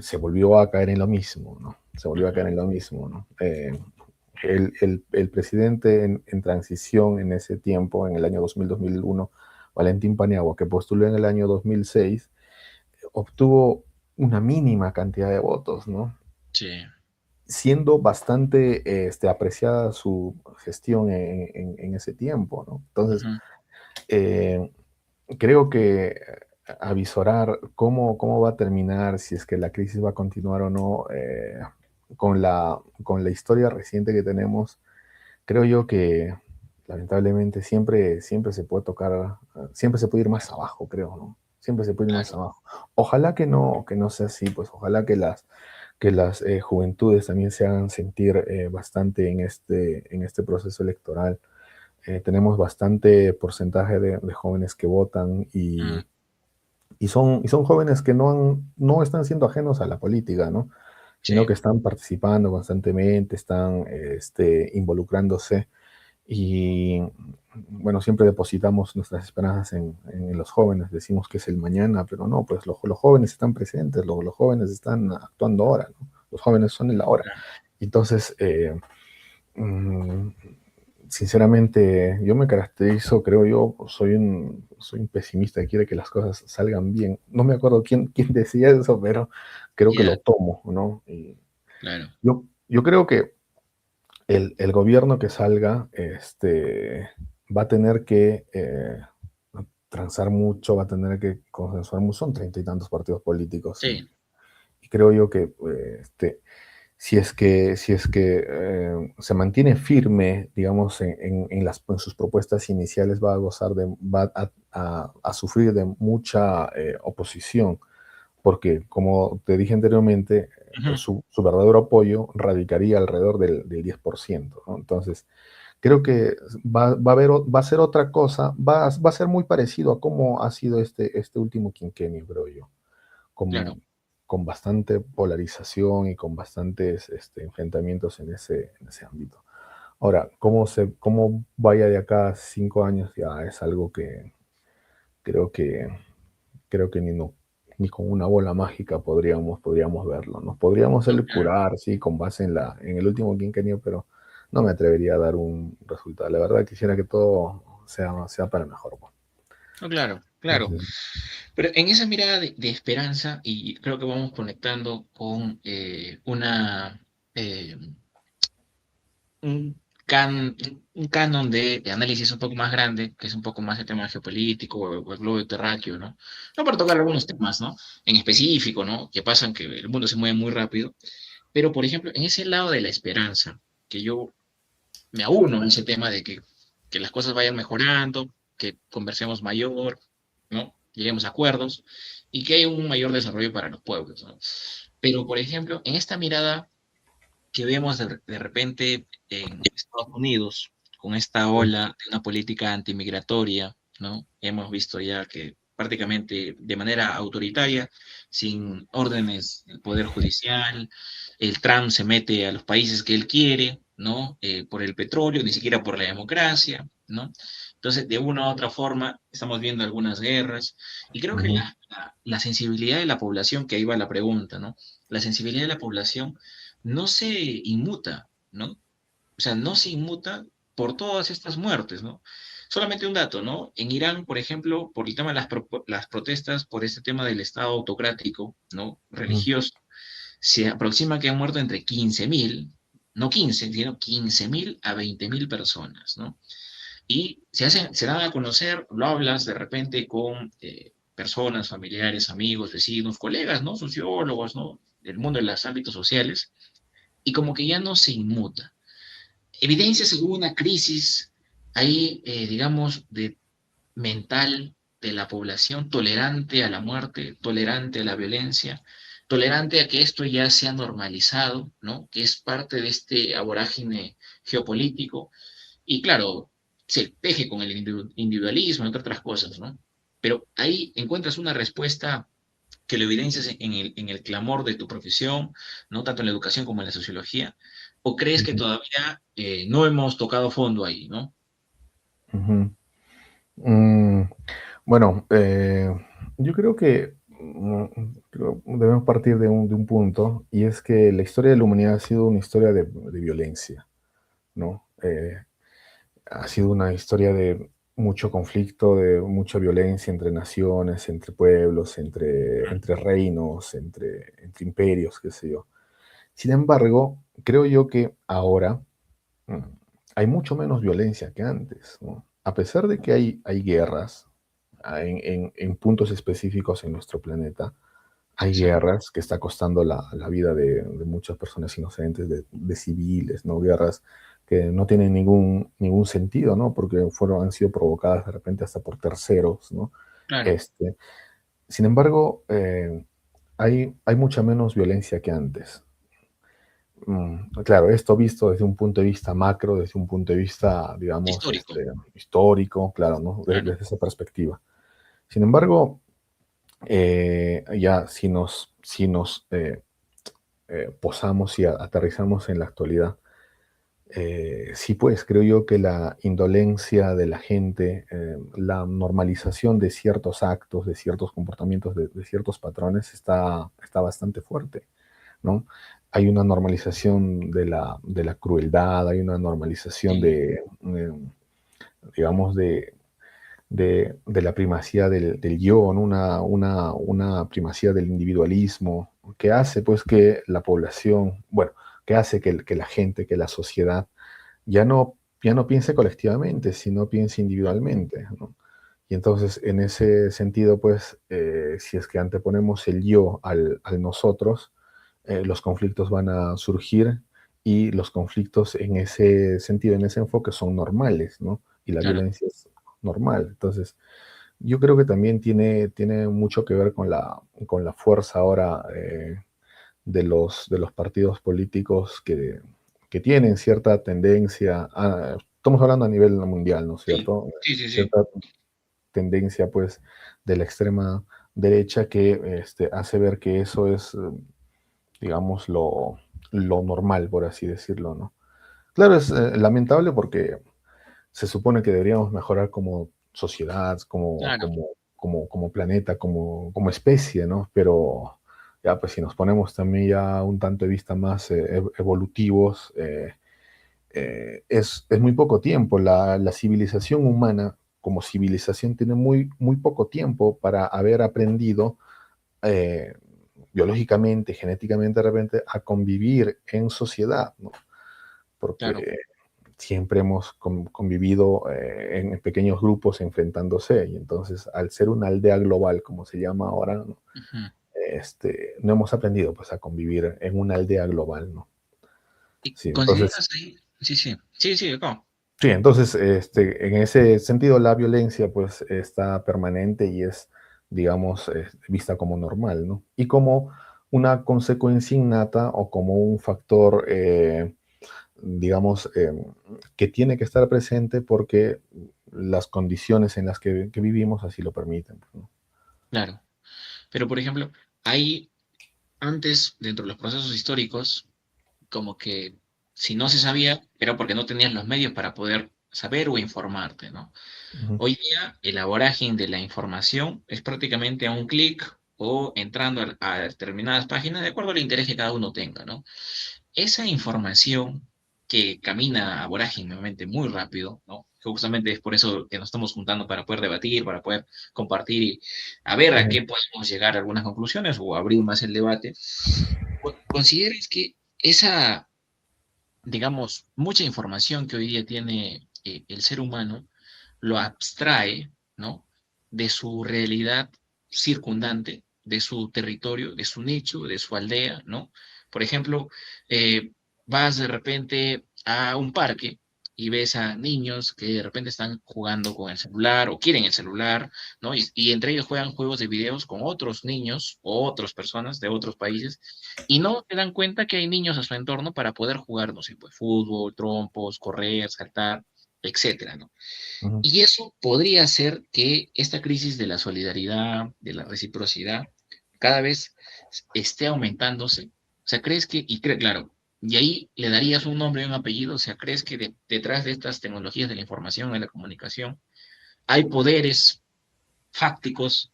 Speaker 2: se volvió a caer en lo mismo, ¿no? Se volvió a
Speaker 1: Ujú.
Speaker 2: caer en lo mismo, ¿no? El presidente en transición en ese tiempo, en el año 2000-2001, Valentín Paniagua, que postuló en el año 2006, obtuvo una mínima cantidad de votos, ¿no?
Speaker 1: Sí.
Speaker 2: Siendo bastante apreciada su gestión en ese tiempo, ¿no? Entonces,
Speaker 1: Ujú.
Speaker 2: eh, creo que avisorar cómo va a terminar, si es que la crisis va a continuar o no, con la historia reciente que tenemos, creo yo que lamentablemente siempre se puede tocar, siempre se puede ir más
Speaker 1: Claro,
Speaker 2: abajo, creo, ¿no? Siempre se puede ir más
Speaker 1: claro.
Speaker 2: abajo. Ojalá que no sea así, pues ojalá que las juventudes también se hagan sentir bastante en este proceso electoral. Tenemos bastante porcentaje de jóvenes que votan
Speaker 1: Mm,
Speaker 2: y son jóvenes que no están siendo ajenos a la política, ¿no? Sino
Speaker 1: sí,
Speaker 2: que están participando constantemente, están involucrándose y, bueno, siempre depositamos nuestras esperanzas en los jóvenes, decimos que es el mañana, pero no, pues los jóvenes están presentes, los jóvenes están actuando ahora, ¿no? Los jóvenes son el ahora.
Speaker 1: claro.
Speaker 2: Entonces, mm, sinceramente, yo me caracterizo, creo yo, soy un pesimista que quiere que las cosas salgan bien. No me acuerdo quién decía eso, pero creo que
Speaker 1: Ya,
Speaker 2: lo tomo, ¿no? Y
Speaker 1: claro.
Speaker 2: yo creo que el gobierno que salga va a tener que transar mucho, va a tener que consensuar mucho. Son 30 y tantos partidos políticos
Speaker 1: Sí,
Speaker 2: y creo yo que si es que se mantiene firme, digamos, en sus propuestas iniciales, va a sufrir de mucha oposición, porque, como te dije anteriormente,
Speaker 1: ujú,
Speaker 2: pues su verdadero apoyo radicaría alrededor del 10%, ¿no? Entonces, creo que va a ser otra cosa, va a ser muy parecido a cómo ha sido este último quinquenio, creo yo,
Speaker 1: claro.
Speaker 2: con bastante polarización y con bastantes enfrentamientos en ese ámbito. Ahora, cómo vaya de acá a 5 años ya es algo que creo que, creo que ni con una bola mágica podríamos verlo. Nos podríamos
Speaker 1: No,
Speaker 2: el
Speaker 1: claro.
Speaker 2: curar, sí, con base en el último quinquenio, pero no me atrevería a dar un resultado. La verdad quisiera que todo sea para mejor, pues.
Speaker 1: No, claro, claro.
Speaker 2: Entonces,
Speaker 1: Pero en esa mirada de esperanza, y creo que vamos conectando con eh, un, un canon de análisis un poco más grande, que es un poco más el tema geopolítico o el globo terráqueo, ¿no? No para tocar algunos temas, ¿no? En específico, ¿no? Que pasan que el mundo se mueve muy rápido, pero por ejemplo, en ese lado de la esperanza, que yo me auno en ese tema de que las cosas vayan mejorando, que conversemos mayor, ¿no? Lleguemos a acuerdos y que haya un mayor desarrollo para los pueblos, ¿no? Pero, por ejemplo, en esta mirada que vemos de repente en Estados Unidos, con esta ola de una política antimigratoria, ¿no? Hemos visto ya que prácticamente de manera autoritaria, sin órdenes del Poder Judicial, el Trump se mete a los países que él quiere, ¿no? Por el petróleo, ni siquiera por la democracia, ¿no? Entonces, de una u otra forma, estamos viendo algunas guerras y creo que
Speaker 2: ujú,
Speaker 1: la sensibilidad de la población, que ahí va la pregunta, ¿no? La sensibilidad de la población no se inmuta, ¿no? O sea, no se inmuta por todas estas muertes, ¿no? Solamente un dato, ¿no? En Irán, por ejemplo, por el tema de las protestas, por este tema del Estado autocrático, ¿no?
Speaker 2: ujú,
Speaker 1: Religioso, se aproxima que han muerto entre 15.000, no 15, sino 15.000 a 20.000 personas, ¿no? Y se dan a conocer, lo hablas de repente con personas, familiares, amigos, vecinos, colegas, ¿no? Sociólogos, ¿no? Del mundo de los ámbitos sociales, y como que ya no se inmuta. Evidencia según una crisis ahí, digamos, de mental de la población tolerante a la muerte, tolerante a la violencia, tolerante a que esto ya sea normalizado, ¿no? Que es parte de este vorágine geopolítico. Y claro, se teje con el individualismo, entre otras cosas, ¿no? Pero ahí encuentras una respuesta que lo evidencias en el clamor de tu profesión, no tanto en la educación como en la sociología, o crees que
Speaker 2: ujú,
Speaker 1: todavía no hemos tocado fondo ahí, ¿no?
Speaker 2: ujú. Mm, bueno, yo creo que debemos partir de un punto, y es que la historia de la humanidad ha sido una historia de violencia, ¿no? Ha sido una historia de mucho conflicto, de mucha violencia entre naciones, entre pueblos, entre reinos, entre imperios, qué sé yo. Sin embargo, creo yo que ahora mm, hay mucho menos violencia que antes, ¿no? A pesar de que hay guerras en puntos específicos en nuestro planeta, hay
Speaker 1: Sí,
Speaker 2: guerras que está costando la vida de muchas personas inocentes, de civiles, ¿no? Guerras que no tienen ningún sentido, ¿no? Porque han sido provocadas de repente hasta por terceros, ¿no?
Speaker 1: claro,
Speaker 2: Este, sin embargo, hay mucha menos violencia que antes. Claro, esto visto desde un punto de vista macro, desde un punto de vista, digamos,
Speaker 1: histórico,
Speaker 2: histórico, claro, ¿no?
Speaker 1: claro,
Speaker 2: Desde esa perspectiva. Sin embargo, ya si nos posamos y aterrizamos en la actualidad, sí, pues creo yo que la indolencia de la gente, la normalización de ciertos actos, de ciertos comportamientos, de ciertos patrones está bastante fuerte, ¿no? Hay una normalización de la crueldad, hay una normalización
Speaker 1: sí,
Speaker 2: digamos, de la primacía del yo, ¿no? Una primacía del individualismo, que hace pues que la población, bueno, que hace que la gente, que la sociedad ya no piense colectivamente, sino piense individualmente, ¿no? Y entonces, en ese sentido, pues, si es que anteponemos el yo al nosotros, los conflictos van a surgir, y los conflictos en ese sentido, en ese enfoque, son normales, ¿no? Y la
Speaker 1: claro.
Speaker 2: violencia es normal. Entonces, yo creo que también tiene mucho que ver con la fuerza ahora de los partidos políticos que tienen cierta tendencia estamos hablando a nivel mundial, ¿no es
Speaker 1: Sí,
Speaker 2: cierto?
Speaker 1: sí, sí, sí,
Speaker 2: Cierta tendencia, pues, de la extrema derecha que hace ver que eso es, digamos, lo normal, por así decirlo, ¿no? Claro, es lamentable porque se supone que deberíamos mejorar como sociedad, como,
Speaker 1: claro.
Speaker 2: como, como planeta, como especie, ¿no? Pero ya, pues si nos ponemos también ya un tanto de vista más evolutivos, es muy poco tiempo. La civilización humana como civilización tiene muy poco tiempo para haber aprendido eh, biológicamente, genéticamente de repente, a convivir en sociedad, ¿no?
Speaker 1: Claro.
Speaker 2: Porque siempre hemos convivido en pequeños grupos enfrentándose, y entonces al ser una aldea global, como se llama ahora, ¿no?
Speaker 1: Ujú.
Speaker 2: No hemos aprendido pues a convivir en una aldea global, ¿no?
Speaker 1: ¿Y
Speaker 2: Sí, entonces,
Speaker 1: consideras ahí? Sí, sí, sí, sí, ¿cómo?
Speaker 2: sí, entonces en ese sentido la violencia pues está permanente y es, digamos, vista como normal, ¿no? Y como una consecuencia innata o como un factor digamos, que tiene que estar presente porque las condiciones en las que vivimos así lo permiten, pues, ¿no?
Speaker 1: Claro. Pero, por ejemplo, hay antes, dentro de los procesos históricos, como que si no se sabía, era porque no tenías los medios para poder saber o informarte, ¿no?
Speaker 2: Ujú,
Speaker 1: Hoy día, el vorágine de la información es prácticamente a un clic o entrando a determinadas páginas de acuerdo al interés que cada uno tenga, ¿no? Esa información que camina a voráginemente muy rápido, ¿no? Que justamente es por eso que nos estamos juntando para poder debatir, para poder compartir y a ver a
Speaker 2: ujú,
Speaker 1: qué podemos llegar a algunas conclusiones o abrir más el debate. ¿Consideras que esa, digamos, mucha información que hoy día tiene el ser humano lo abstrae, ¿no? De su realidad circundante, de su territorio, de su nicho, de su aldea, ¿no? Por ejemplo, vas de repente a un parque y ves a niños que de repente están jugando con el celular o quieren el celular, ¿no? Y entre ellos juegan juegos de videos con otros niños o otras personas de otros países y no se dan cuenta que hay niños a su entorno para poder jugar, no sé, pues fútbol, trompos, correr, saltar, etcétera, ¿no?
Speaker 2: ujú.
Speaker 1: Y eso podría hacer que esta crisis de la solidaridad, de la reciprocidad, cada vez esté aumentándose. O sea, ¿crees que, claro, y ahí le darías un nombre y un apellido? O sea, ¿crees que detrás de estas tecnologías de la información y la comunicación hay poderes fácticos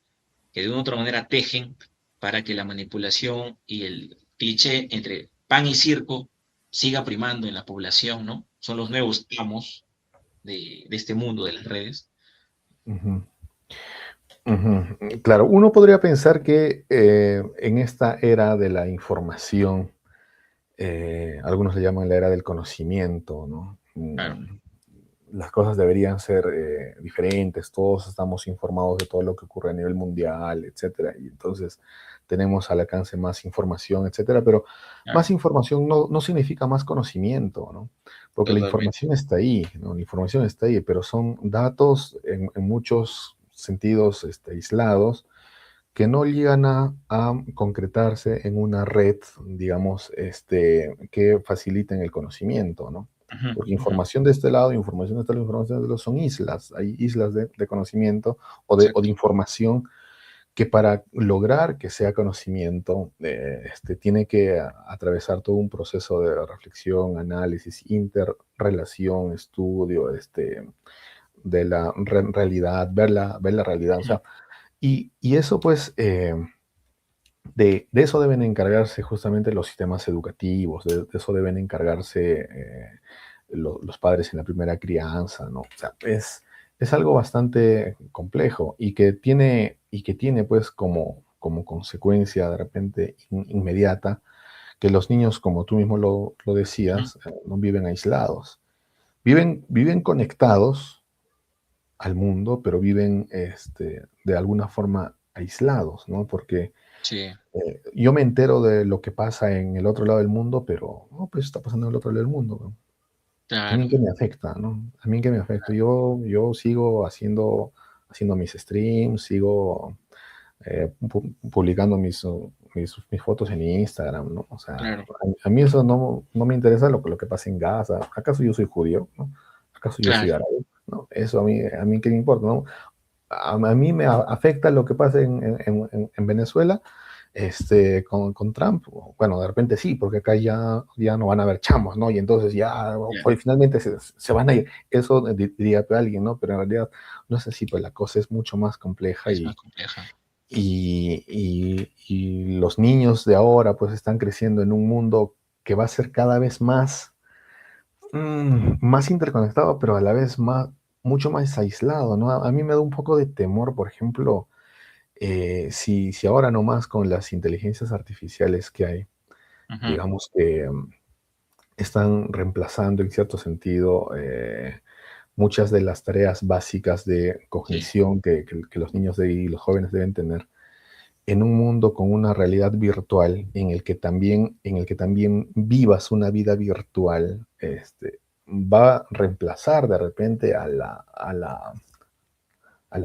Speaker 1: que de una u otra manera tejen para que la manipulación y el cliché entre pan y circo siga primando en la población, ¿no? Son los nuevos amos de este mundo de las redes.
Speaker 2: Ujú, ujú. Claro, uno podría pensar que en esta era de la información, algunos le llaman la era del conocimiento, ¿no?
Speaker 1: Claro.
Speaker 2: Las cosas deberían ser diferentes, todos estamos informados de todo lo que ocurre a nivel mundial, etcétera, y entonces tenemos al alcance más información, etcétera, pero
Speaker 1: Claro,
Speaker 2: más información no significa más conocimiento, ¿no? Porque la
Speaker 1: totalmente.
Speaker 2: información está ahí, ¿no? La información está ahí, pero son datos en muchos sentidos aislados que no llegan a concretarse en una red, digamos, que faciliten el conocimiento, ¿no?
Speaker 1: Ujú,
Speaker 2: Porque
Speaker 1: ujú,
Speaker 2: información de este lado, información de este lado, información de este lado, son islas, hay islas de conocimiento o de
Speaker 1: exacto.
Speaker 2: información que para lograr que sea conocimiento, tiene que atravesar todo un proceso de reflexión, análisis, interrelación, estudio, de la realidad, ver la realidad, o
Speaker 1: Ujú,
Speaker 2: sea, y eso pues de eso deben encargarse justamente los sistemas educativos, de eso deben encargarse los padres en la primera crianza, ¿no? O sea, es algo bastante complejo y que tiene pues como consecuencia de repente inmediata que los niños, como tú mismo lo
Speaker 1: ujú,
Speaker 2: decías, no viven aislados. Viven conectados al mundo, pero viven de alguna forma aislados, ¿no? Porque
Speaker 1: sí,
Speaker 2: yo me entero de lo que pasa en el otro lado del mundo, pero no, pues está pasando en el otro lado del mundo, ¿no? A mí
Speaker 1: claro,
Speaker 2: qué me afecta, ¿no? A mí qué me afecta. Yo sigo haciendo mis streams, sigo publicando mis fotos en Instagram, ¿no? O sea,
Speaker 1: claro,
Speaker 2: a mí eso no me interesa lo que pasa en Gaza. ¿Acaso yo soy judío, no? ¿Acaso yo soy
Speaker 1: claro,
Speaker 2: árabe? ¿No? Eso a mí qué me importa, ¿no? A mí me afecta lo que pasa en Venezuela con Trump, bueno, de repente sí, porque acá ya no van a haber chamos, ¿no? Y entonces ya,
Speaker 1: Ya,
Speaker 2: pues finalmente se van a ir. Eso diría alguien, ¿no? Pero en realidad no es así, pues la cosa es mucho más compleja
Speaker 1: es más compleja.
Speaker 2: y los niños de ahora pues están creciendo en un mundo que va a ser cada vez más interconectado, pero a la vez mucho más aislado, ¿no? A mí me da un poco de temor, por ejemplo, si ahora nomás con las inteligencias artificiales que hay,
Speaker 1: Ujú.
Speaker 2: digamos que están reemplazando en cierto sentido muchas de las tareas básicas de
Speaker 1: Sí.
Speaker 2: cognición que los niños y los jóvenes deben tener en un mundo con una realidad virtual en el que también vivas una vida virtual, va a reemplazar de repente a la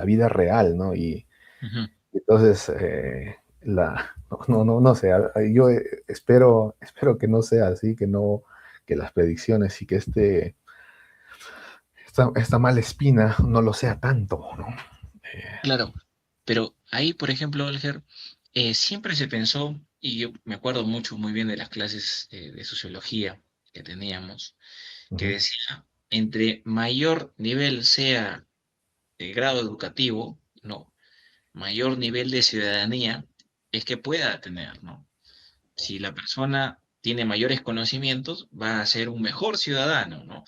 Speaker 2: vida real, ¿no? Y
Speaker 1: Ujú.
Speaker 2: entonces, no sé, yo espero que no sea así, que las predicciones y que esta mala espina no lo sea tanto, ¿no?
Speaker 1: Claro, pero ahí, por ejemplo, Olger, siempre se pensó, y yo me acuerdo mucho, muy bien de las clases de sociología que teníamos, que
Speaker 2: Ujú,
Speaker 1: decía, entre mayor nivel sea el grado educativo, no, mayor nivel de ciudadanía es que pueda tener, ¿no? Si la persona tiene mayores conocimientos, va a ser un mejor ciudadano, ¿no?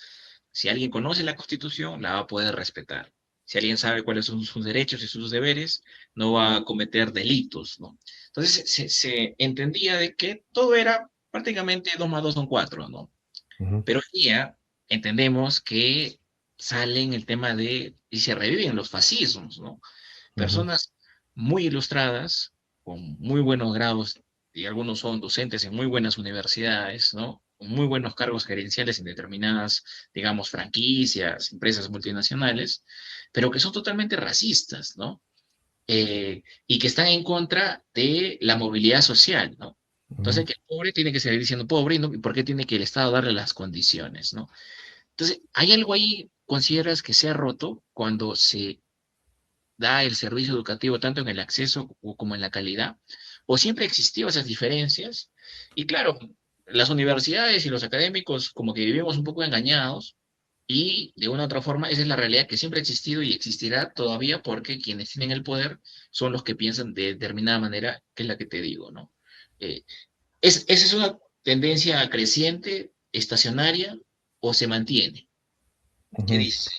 Speaker 1: Si alguien conoce la Constitución, la va a poder respetar. Si alguien sabe cuáles son sus derechos y sus deberes, no va a cometer delitos, ¿no? Entonces se entendía de que todo era prácticamente 2 más 2 son 4, ¿no?
Speaker 2: ujú,
Speaker 1: Pero hoy día entendemos que salen el tema y se reviven los fascismos, ¿no?
Speaker 2: ujú,
Speaker 1: Personas muy ilustradas, con muy buenos grados, y algunos son docentes en muy buenas universidades, ¿no? Con muy buenos cargos gerenciales en determinadas, digamos, franquicias, empresas multinacionales, pero que son totalmente racistas, ¿no? Y que están en contra de la movilidad social, ¿no?
Speaker 2: ujú,
Speaker 1: Entonces, que el pobre tiene que seguir siendo pobre, ¿no? ¿Y por qué tiene que el Estado darle las condiciones, ¿no? Entonces, ¿hay algo ahí, consideras que se ha roto cuando se da el servicio educativo tanto en el acceso como en la calidad? ¿O siempre existió esas diferencias? Y claro, las universidades y los académicos como que vivimos un poco engañados y de una u otra forma esa es la realidad que siempre ha existido y existirá todavía porque quienes tienen el poder son los que piensan de determinada manera, que es la que te digo, ¿no? Eh, ¿Esa es una tendencia creciente, estacionaria o se mantiene? ¿Qué
Speaker 2: ujú.
Speaker 1: dices?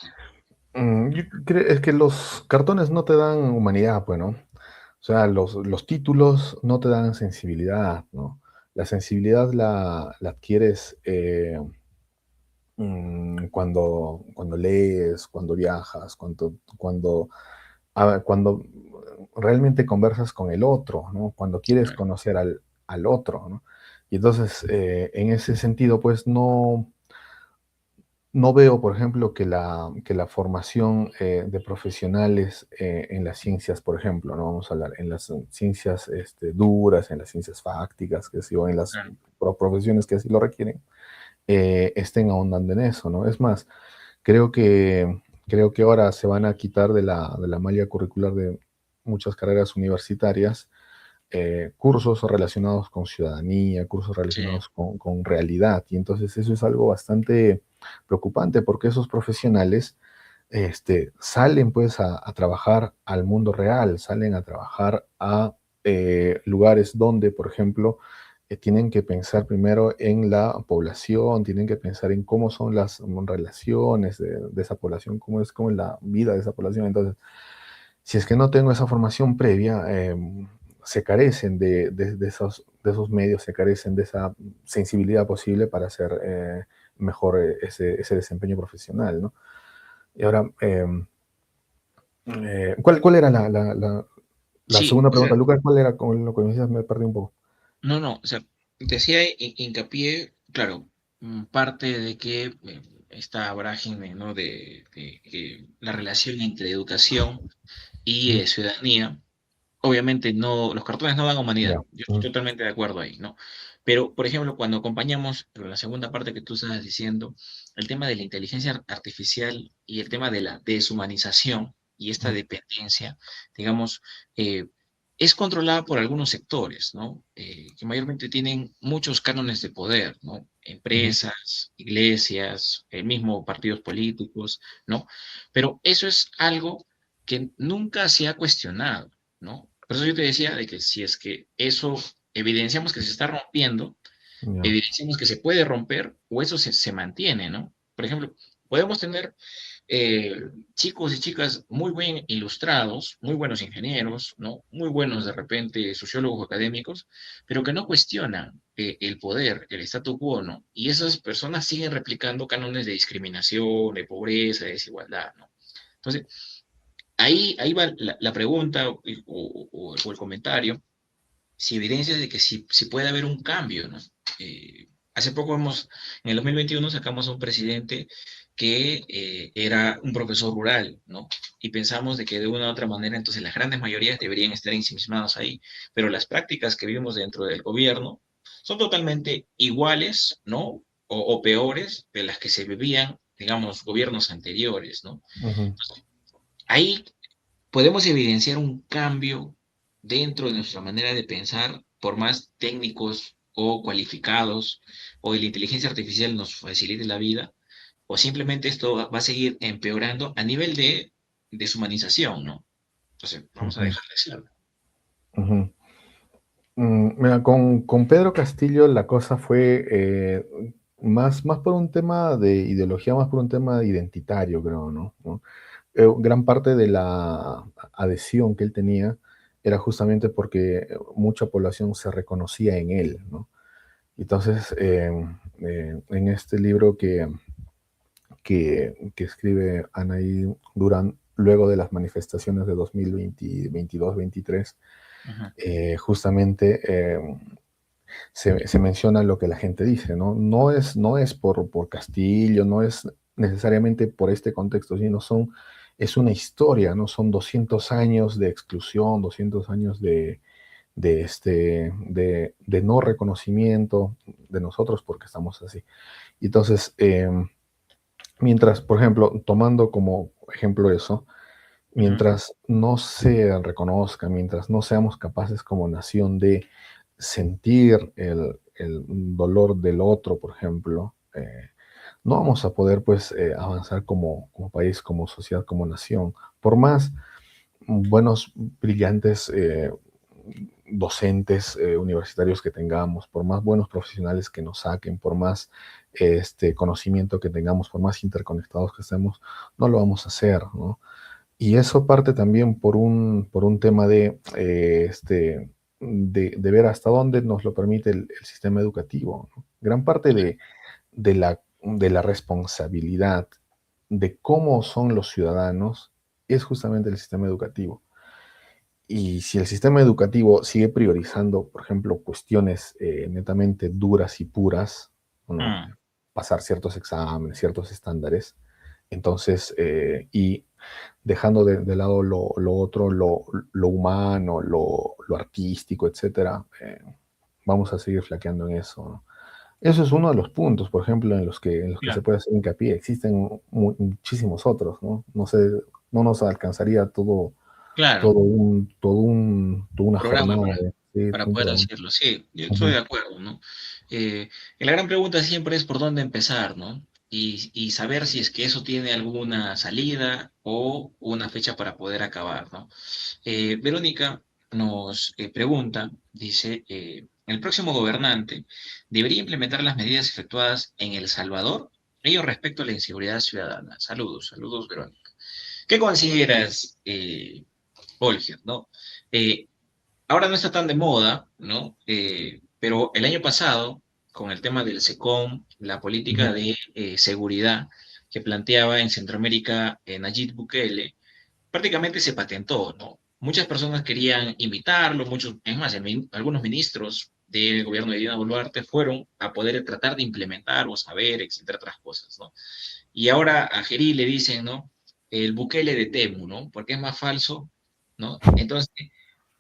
Speaker 2: Es que los cartones no te dan humanidad, pues, ¿no? O sea, los títulos no te dan sensibilidad, ¿no? La sensibilidad la adquieres cuando lees, cuando viajas, cuando realmente conversas con el otro, ¿no? Cuando quieres
Speaker 1: Claro,
Speaker 2: conocer al otro, ¿no? Y entonces, en ese sentido, pues no veo, por ejemplo, que la formación de profesionales en las ciencias, por ejemplo, no vamos a hablar en las ciencias duras, en las ciencias fácticas, que sí, o en las
Speaker 1: claro.
Speaker 2: profesiones que así lo requieren, estén ahondando en eso, ¿no? Es más, creo que ahora se van a quitar de la malla curricular de muchas carreras universitarias cursos relacionados con ciudadanía, cursos
Speaker 1: Sí,
Speaker 2: relacionados con realidad. Y entonces eso es algo bastante preocupante porque esos profesionales salen pues a trabajar al mundo real, salen a trabajar a lugares donde, por ejemplo, tienen que pensar primero en la población, tienen que pensar en cómo son las relaciones de esa población, cómo es la vida de esa población. Entonces, si es que no tengo esa formación previa, se carecen de esos medios, se carecen de esa sensibilidad posible para hacer mejor ese desempeño profesional, ¿no? Y ahora, ¿cuál era la
Speaker 1: sí,
Speaker 2: segunda
Speaker 1: o sea,
Speaker 2: pregunta, Lucas? ¿Cuál era? Con lo que me decías, me perdí un poco.
Speaker 1: no, no, o sea, te hacía hincapié, claro, parte de que esta vorágine, ¿no? De que la relación entre educación y
Speaker 2: Ujú,
Speaker 1: ciudadanía, obviamente no, los cartones no dan humanidad,
Speaker 2: ya,
Speaker 1: yo estoy
Speaker 2: ujú,
Speaker 1: totalmente de acuerdo ahí, ¿no? Pero, por ejemplo, cuando acompañamos la segunda parte que tú estabas diciendo, el tema de la inteligencia artificial y el tema de la deshumanización y esta
Speaker 2: ujú,
Speaker 1: dependencia, digamos, es controlada por algunos sectores, ¿no? Que mayormente tienen muchos cánones de poder, ¿no?
Speaker 2: Ujú,
Speaker 1: Empresas, iglesias, el mismo partidos políticos, ¿no? Pero eso es algo que nunca se ha cuestionado, ¿no? Por eso yo te decía de que si es que eso evidenciamos que se está rompiendo,
Speaker 2: ya,
Speaker 1: evidenciamos que se puede romper o eso se mantiene, ¿no? Por ejemplo, podemos tener chicos y chicas muy bien ilustrados, muy buenos ingenieros, ¿no? Muy buenos de repente sociólogos académicos, pero que no cuestionan el poder, el statu quo, ¿no? Y esas personas siguen replicando cánones de discriminación, de pobreza, de desigualdad, ¿no? Entonces, ahí va la pregunta o el comentario, si evidencia de que sí puede haber un cambio, ¿no? Hace poco en el 2021 sacamos a un presidente que era un profesor rural, ¿no? Y pensamos de que de una u otra manera, entonces las grandes mayorías deberían estar ensimismadas ahí, pero las prácticas que vimos dentro del gobierno son totalmente iguales, ¿no? O peores de las que se vivían, digamos, gobiernos anteriores, ¿no?
Speaker 2: ujú,
Speaker 1: Ahí podemos evidenciar un cambio dentro de nuestra manera de pensar, por más técnicos o cualificados o la inteligencia artificial nos facilite la vida, o simplemente esto va a seguir empeorando a nivel de deshumanización, ¿no? Entonces, vamos a
Speaker 2: ujú,
Speaker 1: dejar de serlo.
Speaker 2: ujú. Mira, con Pedro Castillo la cosa fue más por un tema de ideología, más por un tema identitario, creo, ¿no? Gran parte de la adhesión que él tenía era justamente porque mucha población se reconocía en él, ¿no? Entonces, en este libro que escribe Anaí Durán, luego de las manifestaciones de 2022-23,
Speaker 1: Ajá,
Speaker 2: justamente se menciona lo que la gente dice, ¿no? No es por Castillo, no es necesariamente por este contexto, sino es una historia, ¿no? Son 200 años de exclusión, 200 años de no reconocimiento de nosotros porque estamos así. Entonces, mientras, por ejemplo, tomando como ejemplo eso,
Speaker 1: ajá,
Speaker 2: mientras no se reconozca, mientras no seamos capaces como nación de sentir el dolor del otro, por ejemplo, no vamos a poder pues avanzar como país, como sociedad, como nación. Por más buenos, brillantes docentes universitarios que tengamos, por más buenos profesionales que nos saquen, por más conocimiento que tengamos, por más interconectados que estemos, no lo vamos a hacer, ¿no? Y eso parte también por un tema de ver hasta dónde nos lo permite el sistema educativo, ¿no? Gran parte de la responsabilidad de cómo son los ciudadanos es justamente el sistema educativo. Y si el sistema educativo sigue priorizando, por ejemplo, cuestiones netamente duras y puras, ¿no?
Speaker 1: ajá,
Speaker 2: Pasar ciertos exámenes, ciertos estándares, entonces, y dejando de lado lo otro, lo humano, lo artístico, etcétera, vamos a seguir flaqueando en eso, ¿no? Eso es uno de los puntos, por ejemplo, en los que se
Speaker 1: claro,
Speaker 2: puede hacer hincapié. Existen muchísimos otros, ¿no? No sé, no nos alcanzaría
Speaker 1: claro.
Speaker 2: toda una
Speaker 1: Programa
Speaker 2: jornada sí,
Speaker 1: para
Speaker 2: un
Speaker 1: poder
Speaker 2: programa.
Speaker 1: hacerlo. Sí, yo estoy
Speaker 2: Ujú,
Speaker 1: de acuerdo, ¿no? Y la gran pregunta siempre es por dónde empezar, ¿no? Y saber si es que eso tiene alguna salida o una fecha para poder acabar, ¿no? Verónica nos pregunta, dice, ¿el próximo gobernante debería implementar las medidas efectuadas en El Salvador? Ello respecto a la inseguridad ciudadana. Saludos, saludos, Verónica. ¿Qué consideras, Olger, ¿no? Eh, Ahora no está tan de moda, ¿no? Pero el año pasado, con el tema del SECOM, la política
Speaker 2: ujú,
Speaker 1: de seguridad que planteaba en Centroamérica Nayib Bukele, prácticamente se patentó, ¿no? Muchas personas querían imitarlo, es más, algunos ministros del gobierno de Dina Boluarte fueron a poder tratar de implementar o saber, etcétera, otras cosas, ¿no? Y ahora a Gerí le dicen, ¿no? El Bukele de Temu, ¿no? Porque es más falso, ¿no? Entonces,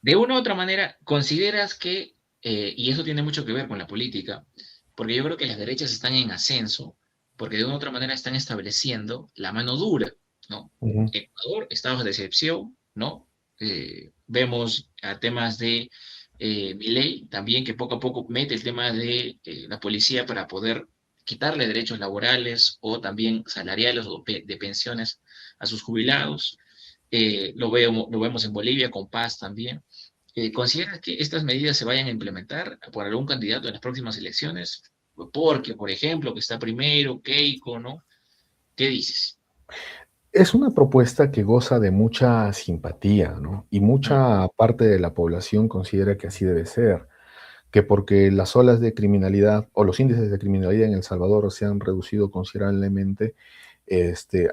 Speaker 1: de una u otra manera, consideras que, y eso tiene mucho que ver con la política, porque yo creo que las derechas están en ascenso, porque de una u otra manera están estableciendo la mano dura, ¿no?
Speaker 2: ujú,
Speaker 1: Ecuador, estados de excepción, ¿no? Vemos a temas de Milei también, que poco a poco mete el tema de la policía para poder quitarle derechos laborales o también salariales o de pensiones a sus jubilados. Lo vemos en Bolivia con Paz también. ¿Consideras que estas medidas se vayan a implementar por algún candidato en las próximas elecciones? Porque, por ejemplo, que está primero, Keiko, ¿no? ¿Qué dices?
Speaker 2: Es una propuesta que goza de mucha simpatía, ¿no? Y
Speaker 1: Mm,
Speaker 2: mucha parte de la población considera que así debe ser, que porque las olas de criminalidad o los índices de criminalidad en El Salvador se han reducido considerablemente,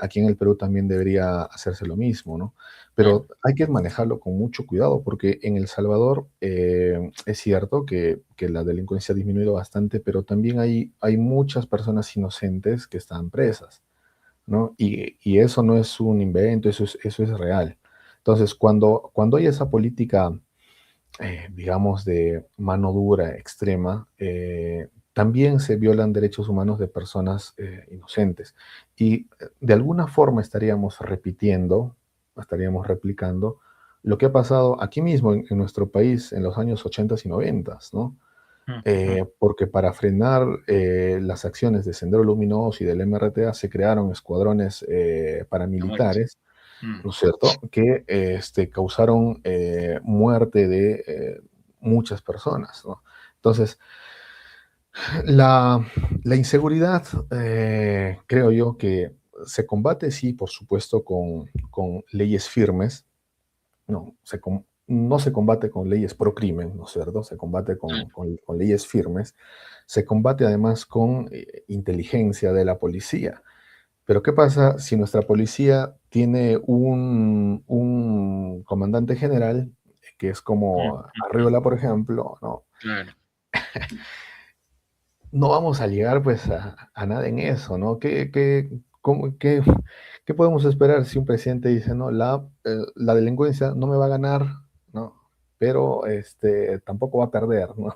Speaker 2: aquí en el Perú también debería hacerse lo mismo, ¿no?
Speaker 1: claro,
Speaker 2: Pero hay que manejarlo con mucho cuidado porque en El Salvador es cierto que la delincuencia ha disminuido bastante, pero también hay muchas personas inocentes que están presas, ¿no? Y eso no es un invento, eso es real. Entonces, cuando hay esa política, digamos, de mano dura, extrema, también se violan derechos humanos de personas inocentes. Y de alguna forma estaríamos repitiendo, estaríamos replicando lo que ha pasado aquí mismo en nuestro país en los años 80 y 90, ¿no?
Speaker 1: mm, mm,
Speaker 2: Porque para frenar las acciones de Sendero Luminoso y del MRTA se crearon escuadrones
Speaker 1: la muerte.
Speaker 2: paramilitares,
Speaker 1: Mm,
Speaker 2: ¿no es cierto?, que causaron muerte de muchas personas, ¿no? Entonces, la, la inseguridad, creo yo que se combate, sí, por supuesto, con leyes firmes, no, no se combate con leyes pro crimen, ¿no es cierto? Se combate
Speaker 1: claro,
Speaker 2: con leyes firmes. Se combate además con inteligencia de la policía. Pero ¿qué pasa si nuestra policía tiene un comandante general que es
Speaker 1: mm,
Speaker 2: como
Speaker 1: mm,
Speaker 2: Arriola, por ejemplo? No,
Speaker 1: claro,
Speaker 2: no vamos a llegar pues a nada en eso, ¿no? ¿Qué podemos esperar si un presidente dice, no, la delincuencia no me va a ganar, ¿no? Pero tampoco va a perder, ¿no?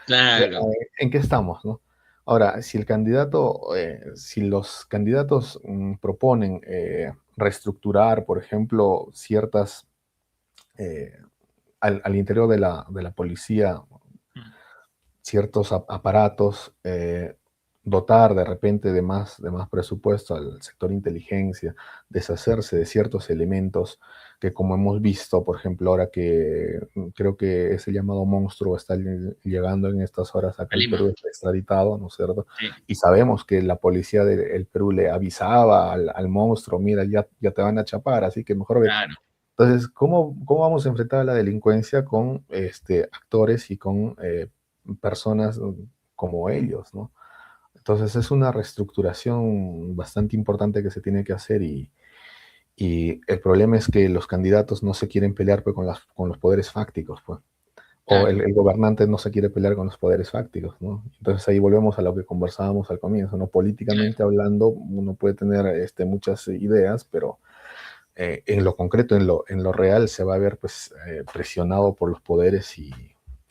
Speaker 1: claro,
Speaker 2: ¿En qué estamos, no? Ahora, si los candidatos proponen reestructurar, por ejemplo, ciertas, eh, al interior de la policía,
Speaker 1: mm,
Speaker 2: ciertos aparatos, dotar de repente de más presupuesto al sector inteligencia, deshacerse de ciertos elementos que como hemos visto, por ejemplo, ahora que creo que ese llamado monstruo está llegando en estas horas acá
Speaker 1: a
Speaker 2: al Perú,
Speaker 1: Lima,
Speaker 2: está extraditado, ¿no es cierto?
Speaker 1: sí,
Speaker 2: Y sabemos que la policía del Perú le avisaba al monstruo, mira, ya te van a chapar, así que mejor vete.
Speaker 1: claro,
Speaker 2: Entonces, ¿cómo vamos a enfrentar a la delincuencia con actores y con personas como ellos, ¿no? Entonces, es una reestructuración bastante importante que se tiene que hacer y el problema es que los candidatos no se quieren pelear pues, con los poderes fácticos, pues. O
Speaker 1: claro,
Speaker 2: el gobernante no se quiere pelear con los poderes fácticos, ¿no? Entonces ahí volvemos a lo que conversábamos al comienzo, ¿no?
Speaker 1: claro,
Speaker 2: Políticamente hablando, uno puede tener muchas ideas, pero en lo concreto, en lo real, se va a ver pues, presionado por los poderes y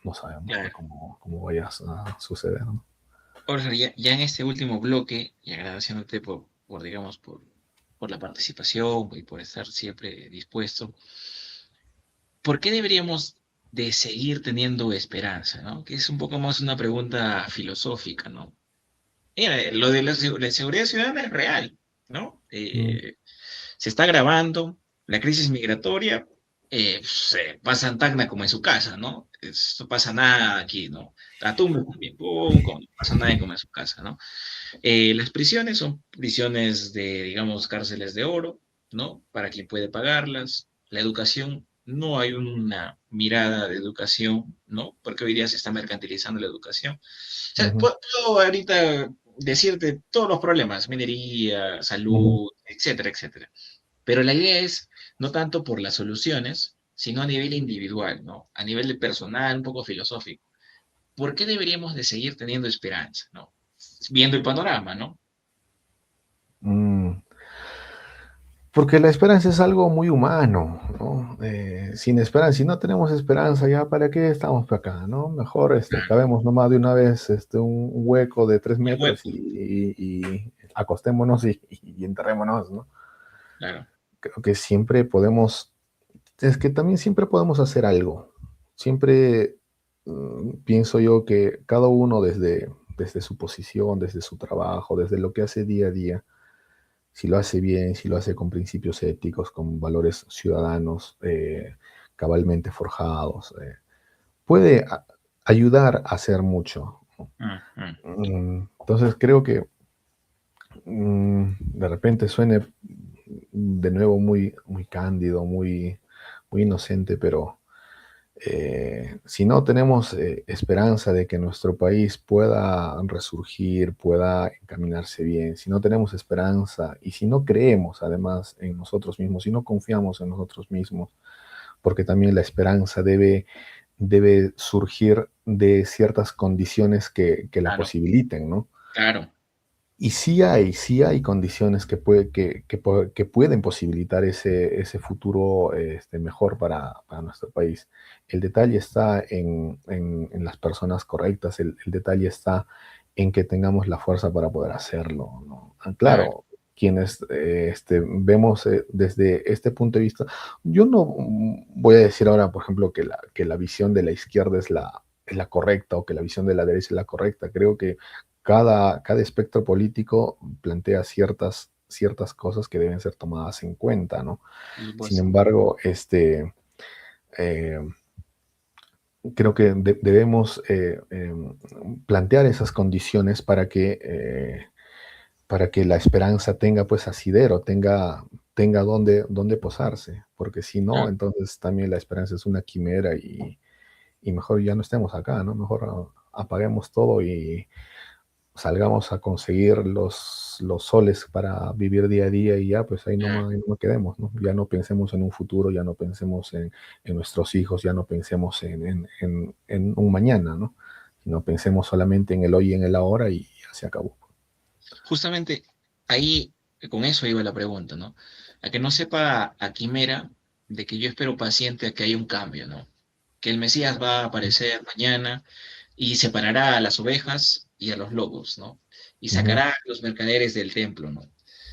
Speaker 2: no sabemos pues,
Speaker 1: claro.
Speaker 2: cómo vaya a suceder, ¿no?
Speaker 1: Jorge, ya en este último bloque, y agradeciéndote digamos, por la participación y por estar siempre dispuesto, ¿por qué deberíamos de seguir teniendo esperanza, ¿no? Que es un poco más una pregunta filosófica, ¿no? Mira, lo de la seguridad ciudadana es real, ¿no?
Speaker 2: Mm,
Speaker 1: Se está agravando, la crisis migratoria pasa en Tacna como en su casa, ¿no? No pasa nada aquí, ¿no? Tatumbe también, pum, no pasa nada como en su casa, ¿no? Las prisiones son prisiones de, digamos, cárceles de oro, ¿no? Para quien puede pagarlas. La educación, no hay una mirada de educación, ¿no? Porque hoy día se está mercantilizando la educación. O sea,
Speaker 2: ujú,
Speaker 1: puedo ahorita decirte todos los problemas, minería,
Speaker 2: ujú.
Speaker 1: salud, etcétera, etcétera. Pero la idea es no tanto por las soluciones, sino a nivel individual, ¿no? A nivel de personal, un poco filosófico. ¿Por qué deberíamos de seguir teniendo esperanza, ¿no? Viendo el panorama, ¿no?
Speaker 2: Mm, Porque la esperanza es algo muy humano, ¿no? Sin esperanza, si no tenemos esperanza, ya para qué estamos por acá, ¿no? Mejor
Speaker 1: Claro,
Speaker 2: cavemos nomás de una vez un hueco de 3 metros
Speaker 1: hueco,
Speaker 2: y acostémonos y enterrémonos, ¿no?
Speaker 1: claro.
Speaker 2: Creo que siempre podemos, Es que también siempre podemos hacer algo. Siempre pienso yo que cada uno desde su posición, desde su trabajo, desde lo que hace día a día, si lo hace bien, si lo hace con principios éticos, con valores ciudadanos cabalmente forjados, puede ayudar a hacer mucho.
Speaker 1: Ujú.
Speaker 2: Entonces creo que de repente suene de nuevo muy, muy cándido, muy, muy inocente, pero si no tenemos esperanza de que nuestro país pueda resurgir, pueda encaminarse bien, si no tenemos esperanza y si no creemos además en nosotros mismos, si no confiamos en nosotros mismos, porque también la esperanza debe surgir de ciertas condiciones que la
Speaker 1: Claro,
Speaker 2: posibiliten, ¿no?
Speaker 1: claro,
Speaker 2: Y sí hay condiciones que pueden posibilitar ese futuro mejor para nuestro país. El detalle está en las personas correctas, el detalle está en que tengamos la fuerza para poder hacerlo, ¿no?
Speaker 1: claro.
Speaker 2: Claro, quienes vemos desde este punto de vista, yo no voy a decir ahora, por ejemplo, que la visión de la izquierda es la correcta o que la visión de la derecha es la correcta. Creo que cada espectro político plantea ciertas cosas que deben ser tomadas en cuenta, ¿no?
Speaker 1: Por
Speaker 2: Sin
Speaker 1: supuesto.
Speaker 2: embargo, eh, creo que debemos plantear esas condiciones para que la esperanza tenga pues asidero, tenga donde posarse, porque si no,
Speaker 1: Claro,
Speaker 2: entonces también la esperanza es una quimera y mejor ya no estemos acá, ¿no? Mejor apaguemos todo y salgamos a conseguir los soles para vivir día a día y ya, pues
Speaker 1: claro.
Speaker 2: ahí no quedemos, ¿no? Ya no pensemos en un futuro, ya no pensemos en nuestros hijos, ya no pensemos en un mañana, ¿no? Sino pensemos solamente en el hoy y en el ahora y ya se acabó.
Speaker 1: Justamente ahí, con eso iba la pregunta, ¿no? A que no sepa a Quimera de que yo espero paciente a que haya un cambio, ¿no? Que el Mesías va a aparecer mañana y separará a las ovejas y a los lobos, ¿no? Y
Speaker 2: Ujú.
Speaker 1: sacará a los mercaderes del templo, ¿no?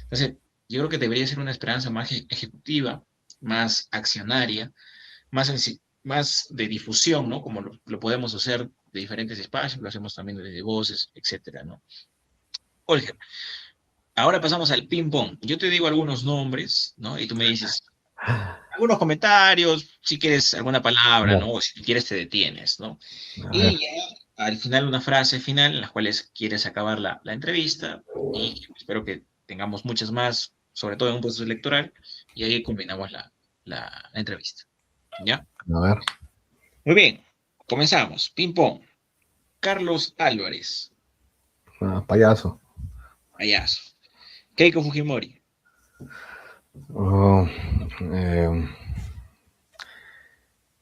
Speaker 1: Entonces, yo creo que debería ser una esperanza más ejecutiva, más accionaria, más de difusión, ¿no? Como lo podemos hacer de diferentes espacios, lo hacemos también desde voces, etcétera, ¿no? Olga, ahora pasamos al ping-pong. Yo te digo algunos nombres, ¿no? Y tú me dices algunos comentarios, si quieres alguna palabra,
Speaker 2: Ya,
Speaker 1: ¿no? O si quieres te detienes, ¿no?
Speaker 2: a ver.
Speaker 1: Y ya al final una frase final en las cuales quieres acabar la entrevista y espero que tengamos muchas más, sobre todo en un proceso electoral, y ahí combinamos la entrevista. ¿Ya?
Speaker 2: A ver.
Speaker 1: Muy bien, comenzamos. Ping-pong. Carlos Álvarez,
Speaker 2: Payaso.
Speaker 1: payaso. Keiko Fujimori,
Speaker 2: Oh, eh,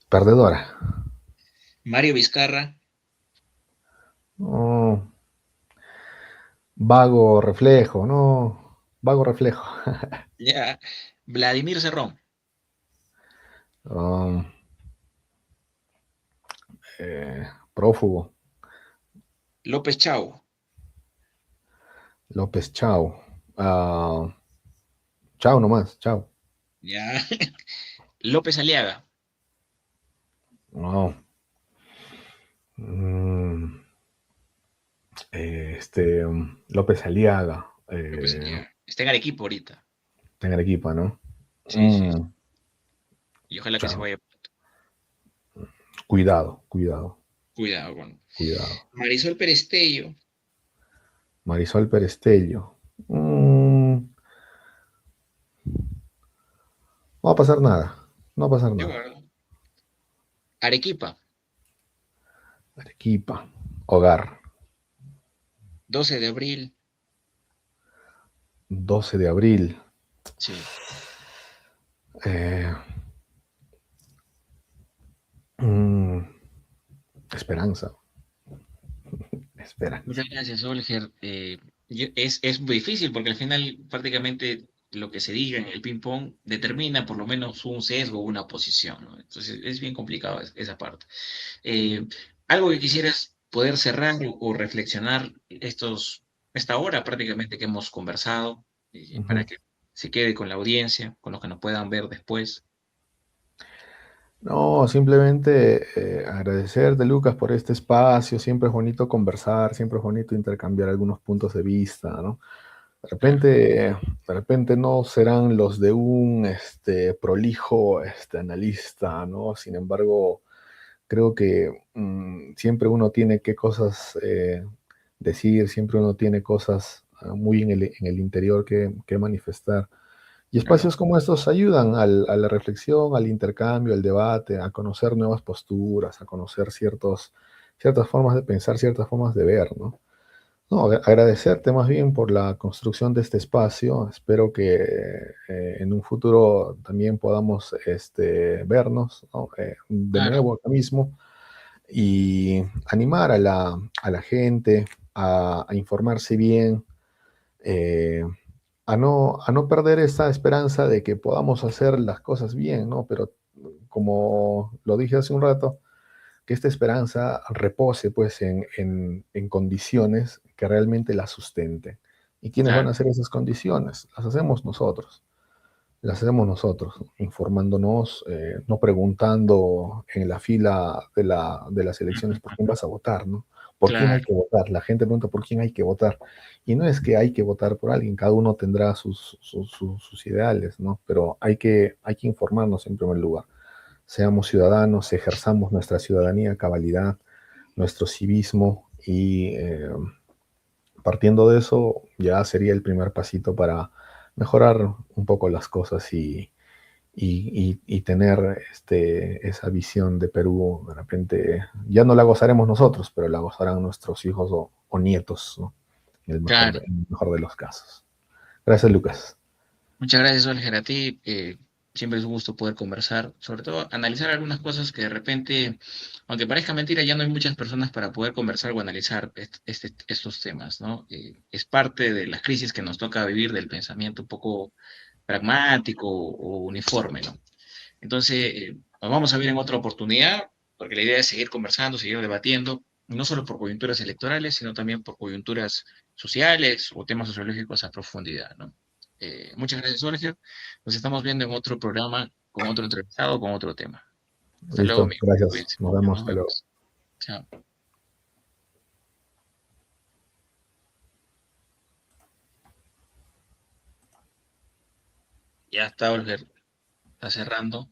Speaker 2: perdedora.
Speaker 1: Mario Vizcarra,
Speaker 2: Oh, vago reflejo, no. Vago reflejo.
Speaker 1: ya. Vladimir Cerrón,
Speaker 2: Um, prófugo.
Speaker 1: López Chau,
Speaker 2: López Chao. Ah, chao nomás, chao.
Speaker 1: ya. López Aliaga,
Speaker 2: No. Mm, López Aliaga.
Speaker 1: López Aliaga. Está en Arequipa ahorita.
Speaker 2: En Arequipa, ¿no?
Speaker 1: Sí, sí.
Speaker 2: Mm,
Speaker 1: Y ojalá que se
Speaker 2: chao.
Speaker 1: vaya.
Speaker 2: Cuidado, cuidado,
Speaker 1: Cuidado con.
Speaker 2: cuidado.
Speaker 1: Marisol Perestello,
Speaker 2: Marisol Perestello. No va a pasar nada. No va a pasar
Speaker 1: de
Speaker 2: nada.
Speaker 1: acuerdo. Arequipa,
Speaker 2: Arequipa. Hogar.
Speaker 1: 12 de abril.
Speaker 2: 12 de abril.
Speaker 1: Sí.
Speaker 2: Eh, mm, esperanza. Esperanza.
Speaker 1: Muchas gracias, Olger. Es muy difícil porque al final prácticamente lo que se diga en el ping-pong determina por lo menos un sesgo o una posición, ¿no? Entonces es bien complicado esa parte. Eh, Algo que quisieras poder cerrar o reflexionar esta hora prácticamente que hemos conversado, para
Speaker 2: Ujú.
Speaker 1: que se quede con la audiencia, con los que nos puedan ver después.
Speaker 2: No, simplemente agradecerte, Lucas, por este espacio. Siempre es bonito conversar, siempre es bonito intercambiar algunos puntos de vista, ¿no?
Speaker 1: Claro,
Speaker 2: De repente no serán los de un prolijo analista, ¿no? Sin embargo, creo que siempre uno tiene que cosas decir, siempre uno tiene cosas muy en el interior que manifestar. Y
Speaker 1: claro,
Speaker 2: espacios como estos ayudan a la reflexión, al intercambio, al debate, a conocer nuevas posturas, a conocer ciertas formas de pensar, ciertas formas de ver, ¿no? No, agradecerte más bien por la construcción de este espacio. Espero que en un futuro también podamos vernos, ¿no? De
Speaker 1: claro,
Speaker 2: nuevo acá mismo y animar a la gente a informarse bien, eh, a no perder esa esperanza de que podamos hacer las cosas bien, ¿no? Pero como lo dije hace un rato, que esta esperanza repose pues en condiciones que realmente la sustenten. ¿Y quiénes van a
Speaker 1: claro,
Speaker 2: hacer esas condiciones? Las hacemos nosotros, informándonos, no preguntando en la fila de las elecciones por quién vas a votar, ¿no? ¿Por quién hay
Speaker 1: claro,
Speaker 2: que votar? La gente pregunta por quién hay que votar. Y no es que hay que votar por alguien, cada uno tendrá sus ideales, ¿no? Pero hay que informarnos en primer lugar. Seamos ciudadanos, ejerzamos nuestra ciudadanía a cabalidad, nuestro civismo y partiendo de eso ya sería el primer pasito para mejorar un poco las cosas y tener esa visión de Perú, de repente, ya no la gozaremos nosotros, pero la gozarán nuestros hijos o nietos, ¿no?
Speaker 1: claro.
Speaker 2: En el mejor de los casos. Gracias, Lucas.
Speaker 1: Muchas gracias, Olger, a ti. Siempre es un gusto poder conversar, sobre todo analizar algunas cosas que de repente, aunque parezca mentira, ya no hay muchas personas para poder conversar o analizar estos temas, ¿no? Es parte de las crisis que nos toca vivir del pensamiento un poco pragmático o uniforme, ¿no? Entonces, nos vamos a ver en otra oportunidad, porque la idea es seguir conversando, seguir debatiendo, no solo por coyunturas electorales, sino también por coyunturas sociales o temas sociológicos a profundidad, ¿no? Muchas gracias, Jorge. Nos estamos viendo en otro programa, con otro entrevistado, con otro tema. Hasta luego,
Speaker 2: Listo,
Speaker 1: amigo.
Speaker 2: gracias.
Speaker 1: Cuídense.
Speaker 2: Nos vemos.
Speaker 1: Nos
Speaker 2: Hasta luego.
Speaker 1: vemos. Chao. Ya está, Jorge. Está cerrando.